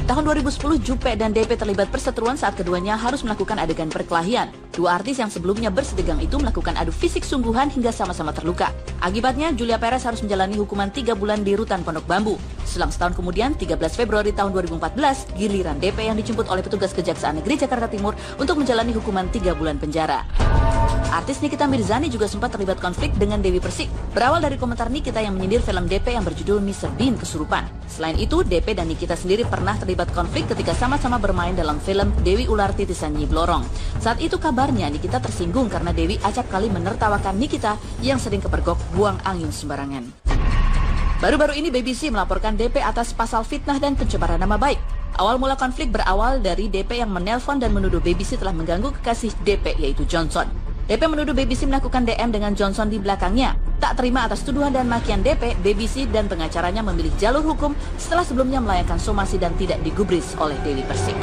Tahun 2010, Jupe dan DP terlibat perseteruan saat keduanya harus melakukan adegan perkelahian. Dua artis yang sebelumnya bersedegang itu melakukan adu fisik sungguhan hingga sama-sama terluka. Akibatnya, Julia Perez harus menjalani hukuman 3 bulan di rutan Pondok Bambu. Selang setahun kemudian, 13 Februari tahun 2014, giliran DP yang dijemput oleh petugas Kejaksaan Negeri Jakarta Timur untuk menjalani hukuman 3 bulan penjara. Artis Nikita Mirzani juga sempat terlibat konflik dengan Dewi Persik. Berawal dari komentar Nikita yang menyindir film DP yang berjudul Mr. Bean Kesurupan. Selain itu, DP dan Nikita sendiri pernah terlibat konflik ketika sama-sama bermain dalam film Dewi Ular Titisan Nyi Blorong. Saat itu kabarnya Nikita tersinggung karena Dewi acap kali menertawakan Nikita yang sering kepergok buang angin sembarangan. Baru-baru ini Baby C melaporkan DP atas pasal fitnah dan pencemaran nama baik. Awal mula konflik berawal dari DP yang menelpon dan menuduh Baby C telah mengganggu kekasih DP yaitu Johnson. DP menuduh Baby C melakukan DM dengan Johnson di belakangnya. Tak terima atas tuduhan dan makian DP, Baby C dan pengacaranya memilih jalur hukum setelah sebelumnya melayangkan somasi dan tidak digubris oleh Dewi Persik.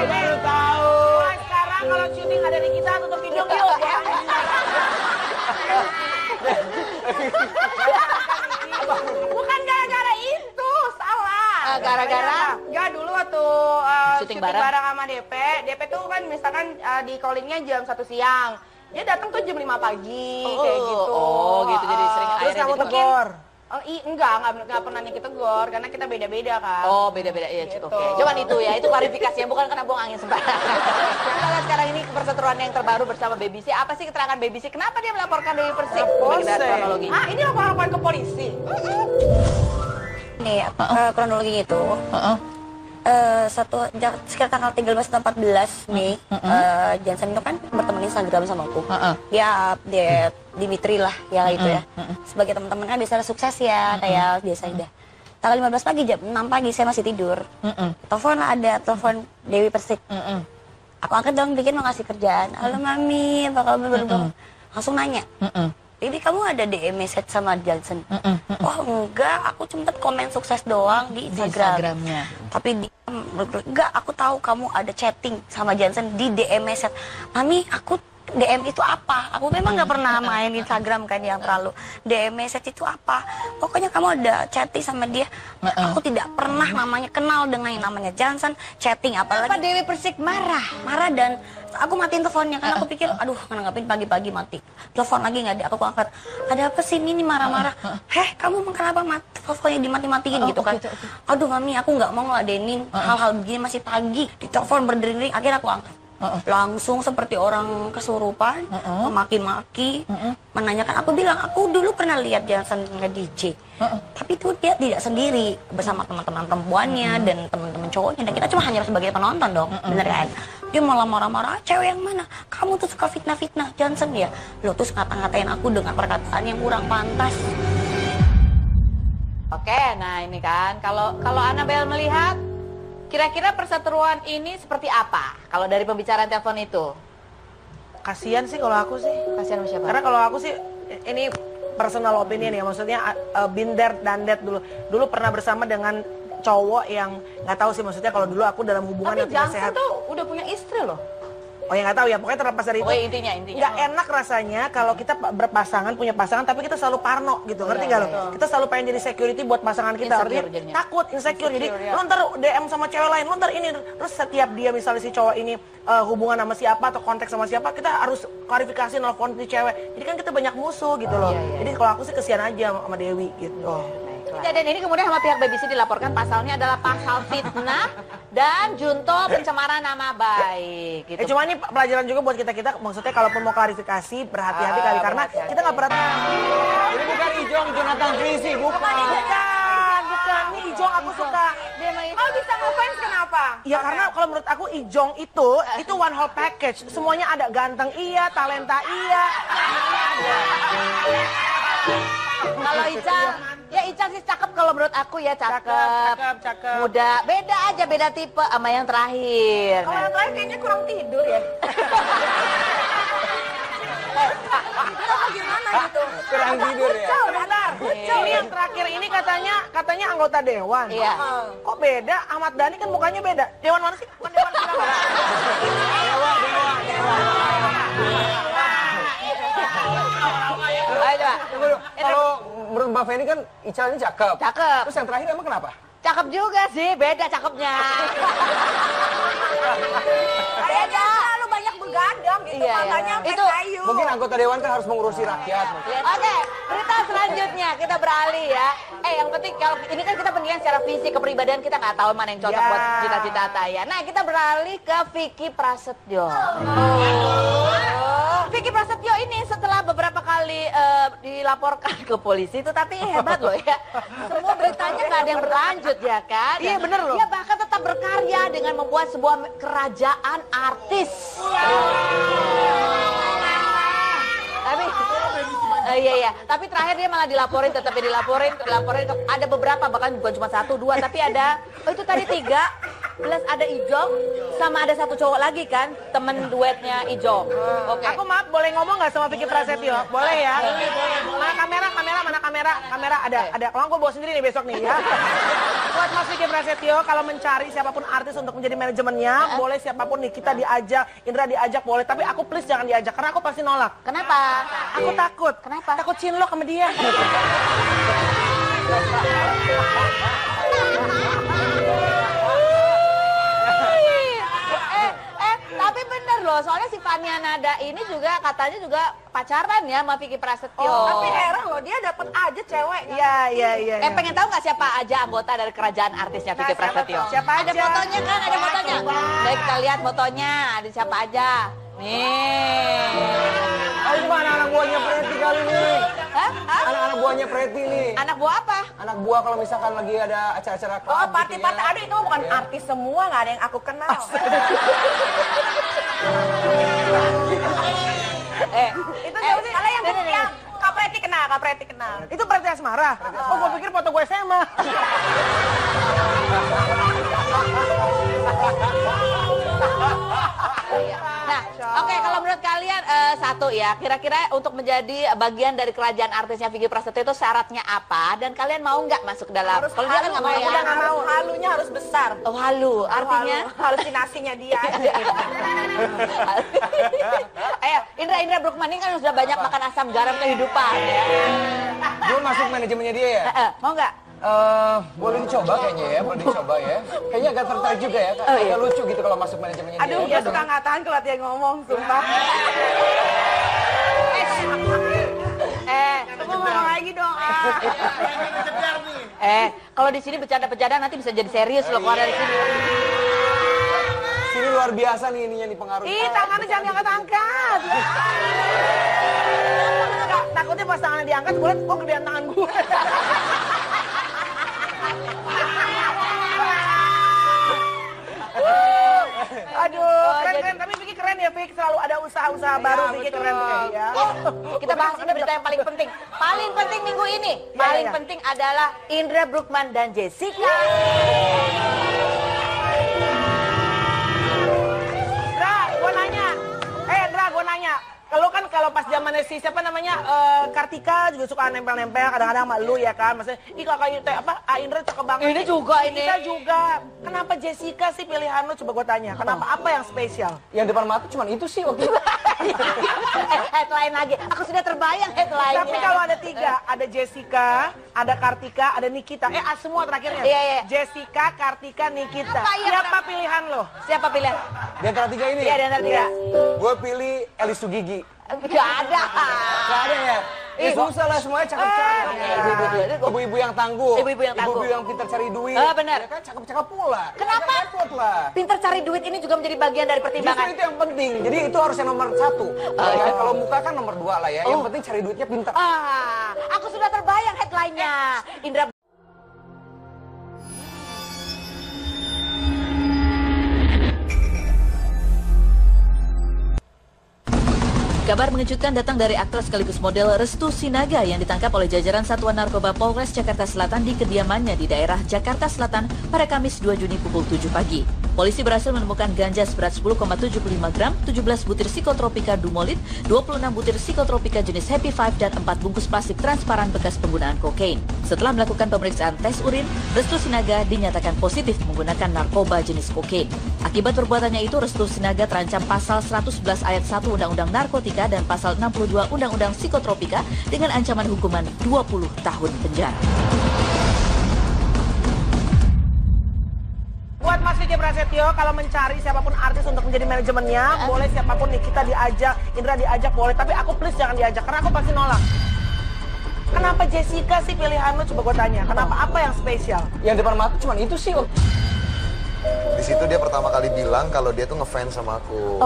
Baru tahu. Sekarang kalau syuting ada di kita tutup hidung yuk. Bukan gara-gara itu, salah. Gara-gara? Ya dulu waktu syuting bareng sama DP tuh kan misalkan di callingnya jam 1 siang. Dia datang tuh jam 5 pagi, kayak gitu. Oh gitu, jadi sering terus kamu tegur? Enggak pernah kita tegur, karena kita beda-beda kan. Oh beda-beda, iya gitu. Oke. Cuman itu ya, itu klarifikasinya, bukan karena buang angin sembarangan. Kita lihat sekarang ini perseteruan yang terbaru bersama Baby C. Apa sih keterangan Baby C? Kenapa dia melaporkan Dewi Persik? Kronologi. Ini laporan ke polisi? Nih, kronologinya itu sekitar tanggal 13 atau 14 Mei, Johnson itu kan berteman Instagram sama aku. Dia update Dimitri lah ya itu ya. Sebagai teman-teman kan biasanya sukses ya, kayak biasa udah. Tanggal 15 pagi jam 6 pagi saya masih tidur. Telepon telepon Dewi Persik. Aku angkat dong, bikin mau ngasih kerjaan. Halo Mami, apa kabar? Langsung nanya. Ini kamu ada DM message sama Johnson? Oh enggak, aku cuma komen sukses doang di Instagramnya. Tapi enggak, aku tahu kamu ada chatting sama Johnson di DM message. Mami, aku DM itu apa? Aku memang nggak pernah main Instagram kan yang terlalu. DM message itu apa? Pokoknya kamu ada chatting sama dia. Aku tidak pernah kenal dengan yang namanya Johnson, chatting apalagi. Apa Dewi Persik marah Dan aku matiin teleponnya karena aku pikir, aduh nanggapin pagi-pagi mati. Telepon lagi nggak ada, aku angkat. Ada apa sih ini marah-marah? Kamu kenapa teleponnya dimati-matiin gitu kan? Aduh Mami, aku nggak mau ngeladenin hal-hal begini, masih pagi. Ditelepon berdering-dering, akhirnya aku angkat. Langsung seperti orang kesurupan, memaki-maki, menanyakan. Aku bilang, aku dulu pernah lihat Johnson nge-DJ, tapi itu dia tidak sendiri, bersama teman-teman perempuannya dan teman-teman cowoknya, dan kita cuma hanya sebagai penonton dong, bener kan? Dia malah marah-marah, cewek yang mana? Kamu tuh suka fitnah-fitnah Johnson ya? Lo tuh ngata-ngatain aku dengan perkataan yang kurang pantas. Oke, nah ini kan, kalau Annabelle melihat, kira-kira perseteruan ini seperti apa? Kalau dari pembicaraan telepon itu? Kasian sih kalau aku sih. Kasian sama siapa? Karena kalau aku sih, ini personal opinion ya, maksudnya been there done that dulu. Dulu pernah bersama dengan cowok yang nggak tahu sih, maksudnya kalau dulu aku dalam hubungan yang tidak sehat. Tapi Johnson tuh udah punya istri loh. Oh ya nggak tahu ya, pokoknya terlepas dari itu. Intinya. Nggak enak rasanya kalau kita berpasangan, punya pasangan, tapi kita selalu parno gitu, ngerti nggak lo? Kita selalu pengen jadi security buat pasangan kita, artinya takut, insecure. Jadi lo ntar DM sama cewek lain, lo ntar ini, terus setiap dia misalnya si cowok ini hubungan sama siapa atau konteks sama siapa, kita harus klarifikasi nelfon si cewek. Jadi kan kita banyak musuh gitu loh. Jadi kalau aku sih kesian aja sama Dewi gitu. Kejadian ini kemudian sama pihak Baby C dilaporkan, pasalnya adalah pasal fitnah dan junto pencemaran nama baik. Gitu. Cuma ini pelajaran juga buat kita, maksudnya kalaupun mau klarifikasi berhati-hati kali, karena kita nggak pernah. Ini bukan Ijong Jonathan Frizzy, bukan. Ini Ijong aku suka. Oh bisa ngefans kenapa? Ya karena kalau menurut aku Ijong itu one whole package. Semuanya ada, ganteng iya, talenta iya. Kalau Ica Ya Ica sih cakep kalau menurut aku ya, cakep. Cakep. Muda, beda aja, beda tipe sama yang terakhir. Kalau yang terakhir kayaknya kurang tidur ya. Gimana gitu? Kurang tidur ya. Bentar. Ini yang terakhir ini katanya anggota dewan. Iya. Kok beda? Ahmad Dhani kan mukanya beda. Dewan mana sih? Bukan dewan kita. Ayo coba. Kalau menurut Mbak Feni kan Ica ini cakep. Cakep. Terus yang terakhir emang kenapa? Cakep juga sih, beda cakepnya. Beda. Terlalu banyak begadang gitu. Iya, Makanya iya. itu kayu. Mungkin anggota dewan kan harus mengurusi rakyat. Oke, berita selanjutnya kita beralih ya. Yang penting kalau ini kan kita penilaian secara fisik, kepribadian kita nggak tahu mana yang cocok buat cita-cita Ataya. Nah, kita beralih ke Vicky Prasetyo. Vicky Prasetyo ini setelah beberapa kali dilaporkan ke polisi itu, tapi hebat loh ya. Semua beritanya nggak ada yang berlanjut ya kan? Iya, bener loh. Dia bahkan tetap berkarya dengan membuat sebuah kerajaan artis. Tapi terakhir dia malah dilaporin ada beberapa, bahkan bukan cuma 1, 2, tapi ada itu tadi 3 plus ada Ijong sama ada 1 cowok lagi kan, temen duetnya Ijong. Oke. Aku maaf, boleh ngomong nggak sama Vicky Prasetyo? Boleh ya? Mana kamera ada. Kalau gue bawa sendiri nih besok nih ya. Buat Mas Vicky Prasetyo, kalau mencari siapapun artis untuk menjadi manajemennya, boleh siapapun nih, kita diajak, Indra diajak boleh, tapi aku please jangan diajak karena aku pasti nolak. Kenapa? Aku takut. Kenapa? Takut cinlok sama dia. Tapi bener loh, soalnya si Fania Nada ini juga katanya juga pacaran ya sama Vicky Prasetyo. Tapi heran loh, dia dapat aja cewek. Iya. Pengen tahu nggak siapa aja anggota dari kerajaan artisnya Vicky Prasetyo? Siapa Ada aja? fotonya kan, ada fotonya. Baik, kita lihat fotonya, ada siapa aja. Nih. Oh, itu anak-anak buahnya Preti kali nih. Hah? Anak-anak buahnya Preti nih. Anak buah apa? Anak buah kalau misalkan lagi ada acara-acara klub Oh, gitu party-party. ya. Aduh, itu bukan artis semua, nggak ada yang aku kenal. Itu kalau yang Kak Preti kenal. Itu Preti Asmara. Oh, gue pikir foto gue SMA. Nah, oke, kalau menurut kalian satu ya, kira-kira untuk menjadi bagian dari kerajaan artisnya Vicky Prasetyo itu syaratnya apa? Dan kalian mau nggak masuk ke dalam? Kalau dia kan nggak mau ya. Udah nggak mau. Halunya harus besar. Oh, halu, artinya? Halusinasinya dia. Ayo, Indra Bruggman ini kan sudah banyak makan asam garam kehidupan ya. Gue masuk manajemennya dia ya? Mau nggak? Boleh dicoba kayaknya ya, Kayaknya agak tertarik juga ya, agak lucu gitu kalau masuk manajemennya dia. Aduh, dia suka nggak tahan kalau dia ngomong, sumpah. Ngomong lagi dong. Kalau di sini bercanda-bercanda nanti bisa jadi serius loh keluar dari sini. Sini luar biasa nih ininya nih pengaruh. Ih, tangannya jangan diangkat-angkat. Takutnya pas tangannya diangkat, gue liat kok gedean tangan gue. Aduh, keren. Tapi Vicky keren ya, Vicky. Selalu ada usaha-usaha baru, Vicky keren ya. Kita bahas ini berita yang paling penting. Paling penting minggu ini. Paling penting adalah Indra Bruggman dan Jessica. Indra, gue nanya. Kalau pas zamannya si siapa namanya Kartika juga suka nempel-nempel kadang-kadang sama lu ya kan, maksudnya ih kakak itu apa Indra cakep banget. Ini juga ini. Kita juga. Kenapa Jessica sih pilihan lu, coba gue tanya. Kenapa, apa yang spesial? Yang depan mata cuma itu sih waktu itu. Headline lagi. Aku sudah terbayang headline-nya. Tapi kalau ada 3, ada Jessica, ada Kartika, ada Nikita. Semua terakhirnya. Iya. Jessica, Kartika, Nikita. Apa ya? Siapa pilihan lo? Siapa pilihan? Di antara 3 ini? Iya, di antara 3. Gue pilih Elis Sugigi. Gak ada. Gak ada ya? Susah lah semuanya cakep-cakep. Ibu-ibu yang tangguh. Ibu-ibu yang pintar cari duit. Benar. Ya kan cakep-cakep pula. Kenapa? Repot lah. Pintar cari duit ini juga menjadi bagian dari pertimbangan. Justru itu yang penting. Jadi itu harus yang nomor 1. Ya, kalau muka kan nomor 2 lah ya. Yang penting cari duitnya pintar. Aku sudah terbayang headline-nya. Indra Kabar mengejutkan datang dari aktris sekaligus model Restu Sinaga yang ditangkap oleh jajaran Satuan Narkoba Polres Jakarta Selatan di kediamannya di daerah Jakarta Selatan pada Kamis 2 Juni pukul 7 pagi. Polisi berhasil menemukan ganja seberat 10,75 gram, 17 butir psikotropika Dumolit, 26 butir psikotropika jenis Happy Five, dan 4 bungkus plastik transparan bekas penggunaan kokain. Setelah melakukan pemeriksaan tes urin, Restu Sinaga dinyatakan positif menggunakan narkoba jenis kokain. Akibat perbuatannya itu, Restu Sinaga terancam pasal 111 ayat 1 Undang-Undang Narkotika dan pasal 62 Undang-Undang Psikotropika dengan ancaman hukuman 20 tahun penjara. Buat Mas Vicky Prasetyo, kalau mencari siapapun artis untuk menjadi manajemennya, boleh siapapun nih, kita diajak, Indra diajak boleh, tapi aku please jangan diajak, karena aku pasti nolak. Kenapa Jessica sih pilihan lu? Coba gue tanya, kenapa, apa yang spesial? Yang depan mata cuma itu sih. Di situ dia pertama kali bilang kalau dia tuh ngefans sama aku.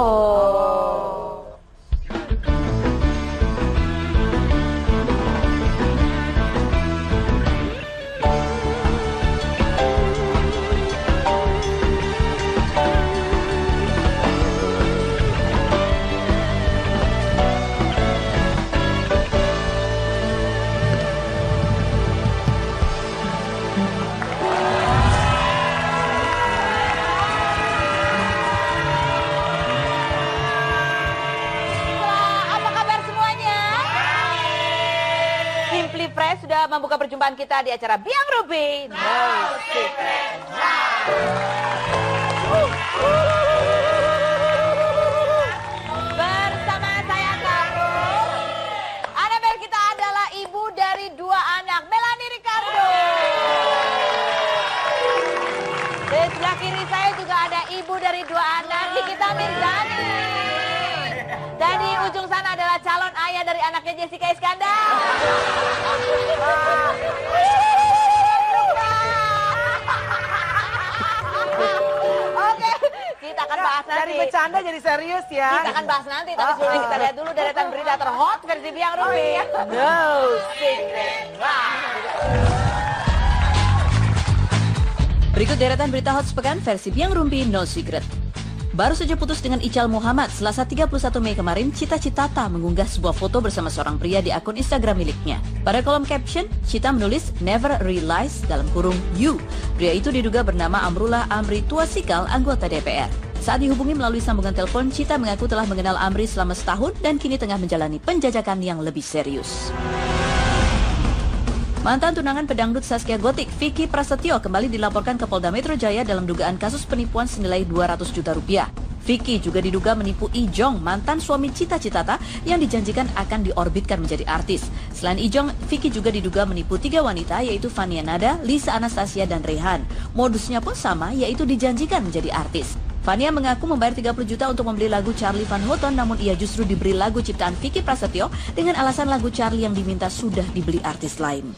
Simply Fresh sudah membuka perjumpaan kita di acara Biang Ruby. No Secret. Bersama saya Karung. Anabel kita adalah ibu dari 2 anak, Melanie Ricardo. Di sebelah kiri saya juga ada ibu dari 2 anak, Nikita Mirzani. Dan di ujung sana adalah calon ayah dari anaknya Jessica Iskandar. Oke, kita akan bahas nanti. Dari bercanda jadi serius ya. Kita akan bahas nanti, tapi sebelumnya kita lihat dulu deretan berita terhot versi Biang Ruby. No Secret. Berikut deretan berita hot sepekan versi Biang Rumpi No Secret. Baru saja putus dengan Ical Muhammad, Selasa 31 Mei kemarin, Cita Citata mengunggah sebuah foto bersama seorang pria di akun Instagram miliknya. Pada kolom caption, Cita menulis Never Realize dalam kurung You. Pria itu diduga bernama Amrullah Amri Tuasikal, anggota DPR. Saat dihubungi melalui sambungan telepon, Cita mengaku telah mengenal Amri selama setahun dan kini tengah menjalani penjajakan yang lebih serius. Mantan tunangan pedangdut Zaskia Gotik, Vicky Prasetyo, kembali dilaporkan ke Polda Metro Jaya dalam dugaan kasus penipuan senilai 200 juta rupiah. Vicky juga diduga menipu Ijong, mantan suami Cita Citata yang dijanjikan akan diorbitkan menjadi artis. Selain Ijong, Vicky juga diduga menipu 3 wanita, yaitu Fania Nada, Lisa Anastasia, dan Rehan. Modusnya pun sama, yaitu dijanjikan menjadi artis. Fania mengaku membayar 30 juta untuk membeli lagu Charlie Van Houten, namun ia justru diberi lagu ciptaan Vicky Prasetyo dengan alasan lagu Charlie yang diminta sudah dibeli artis lain.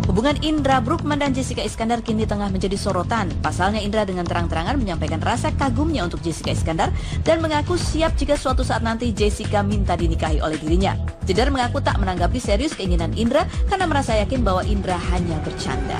Hubungan Indra Bruggman dan Jessica Iskandar kini tengah menjadi sorotan. Pasalnya Indra dengan terang-terangan menyampaikan rasa kagumnya untuk Jessica Iskandar dan mengaku siap jika suatu saat nanti Jessica minta dinikahi oleh dirinya. Jedar mengaku tak menanggapi serius keinginan Indra karena merasa yakin bahwa Indra hanya bercanda.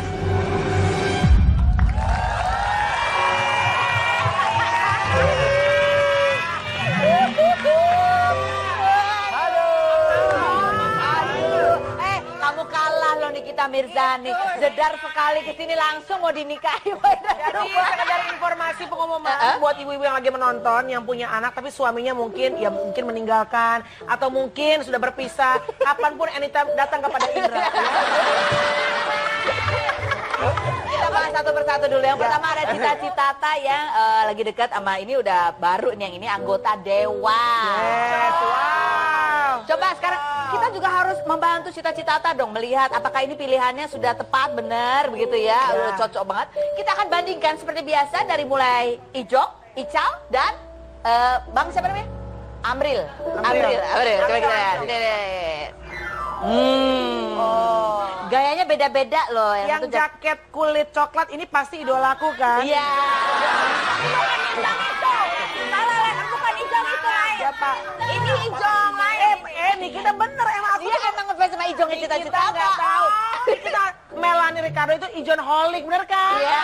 Nikita Mirzani, jedar sekali kesini langsung mau dinikahi. Jadi sekedar informasi pengumuman buat ibu-ibu yang lagi menonton, yang punya anak tapi suaminya mungkin meninggalkan atau mungkin sudah berpisah, kapanpun anytime datang kepada Indra. Kita bahas satu persatu dulu. Yang pertama ada Cita Citata yang lagi dekat sama ini udah baru nih, yang ini anggota Dewa. Yes, wow. Coba sekarang kita juga harus membantu Cita Citata dong, melihat apakah ini pilihannya sudah tepat, benar begitu ya, udah cocok banget. Kita akan bandingkan seperti biasa dari mulai Ijong, Ical, dan Bang siapa namanya? Amril. Coba kita lihat. Gayanya beda-beda loh. Yang jaket kulit coklat ini pasti idolaku kan? Iya. Salah, bukan Ijong itu lain. Siapa? Ini Ijong lain. Kita bener emang aku. Dia emang ngefans sama Ijong Cita Citata. Kita nggak tahu. Kita Melanie Ricardo itu Ijon Holik, bener kan? Iya.